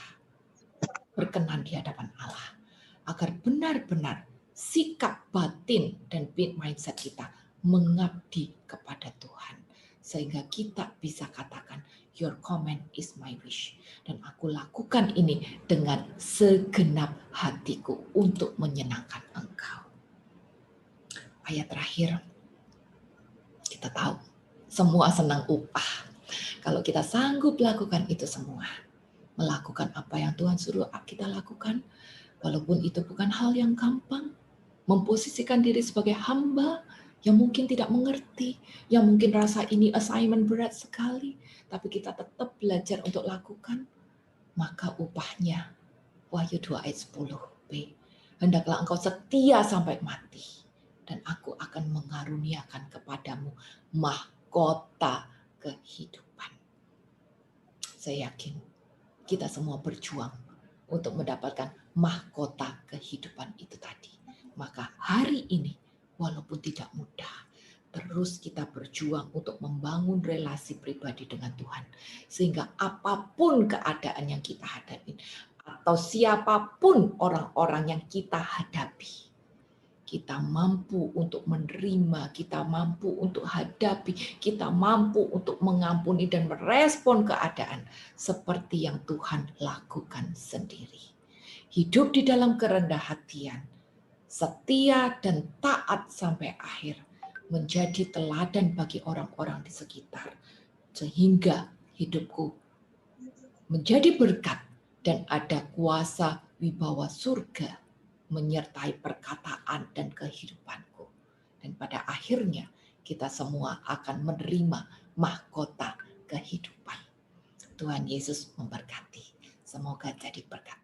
berkenan di hadapan Allah. Agar benar-benar sikap batin dan mindset kita mengabdi kepada Tuhan. Sehingga kita bisa katakan, your command is my wish. Dan aku lakukan ini dengan segenap hatiku untuk menyenangkan Engkau. Ayat terakhir, kita tahu semua senang upah. Kalau kita sanggup lakukan itu semua, melakukan apa yang Tuhan suruh kita lakukan, walaupun itu bukan hal yang gampang, memposisikan diri sebagai hamba yang mungkin tidak mengerti, yang mungkin rasa ini assignment berat sekali, tapi kita tetap belajar untuk lakukan, maka upahnya, Wahyu 2 ayat 10b, hendaklah engkau setia sampai mati, dan aku akan mengaruniakan kepadamu mahkota kehidupan. Saya yakin kita semua berjuang untuk mendapatkan mahkota kehidupan itu tadi. Maka hari ini, walaupun tidak mudah, terus kita berjuang untuk membangun relasi pribadi dengan Tuhan. Sehingga apapun keadaan yang kita hadapi, atau siapapun orang-orang yang kita hadapi, kita mampu untuk menerima, kita mampu untuk hadapi, kita mampu untuk mengampuni dan merespon keadaan seperti yang Tuhan lakukan sendiri. Hidup di dalam kerendah hatian, setia dan taat sampai akhir, menjadi teladan bagi orang-orang di sekitar, sehingga hidupku menjadi berkat dan ada kuasa wibawa surga menyertai perkataan dan kehidupanku. Dan pada akhirnya kita semua akan menerima mahkota kehidupan. Tuhan Yesus memberkati. Semoga jadi berkat.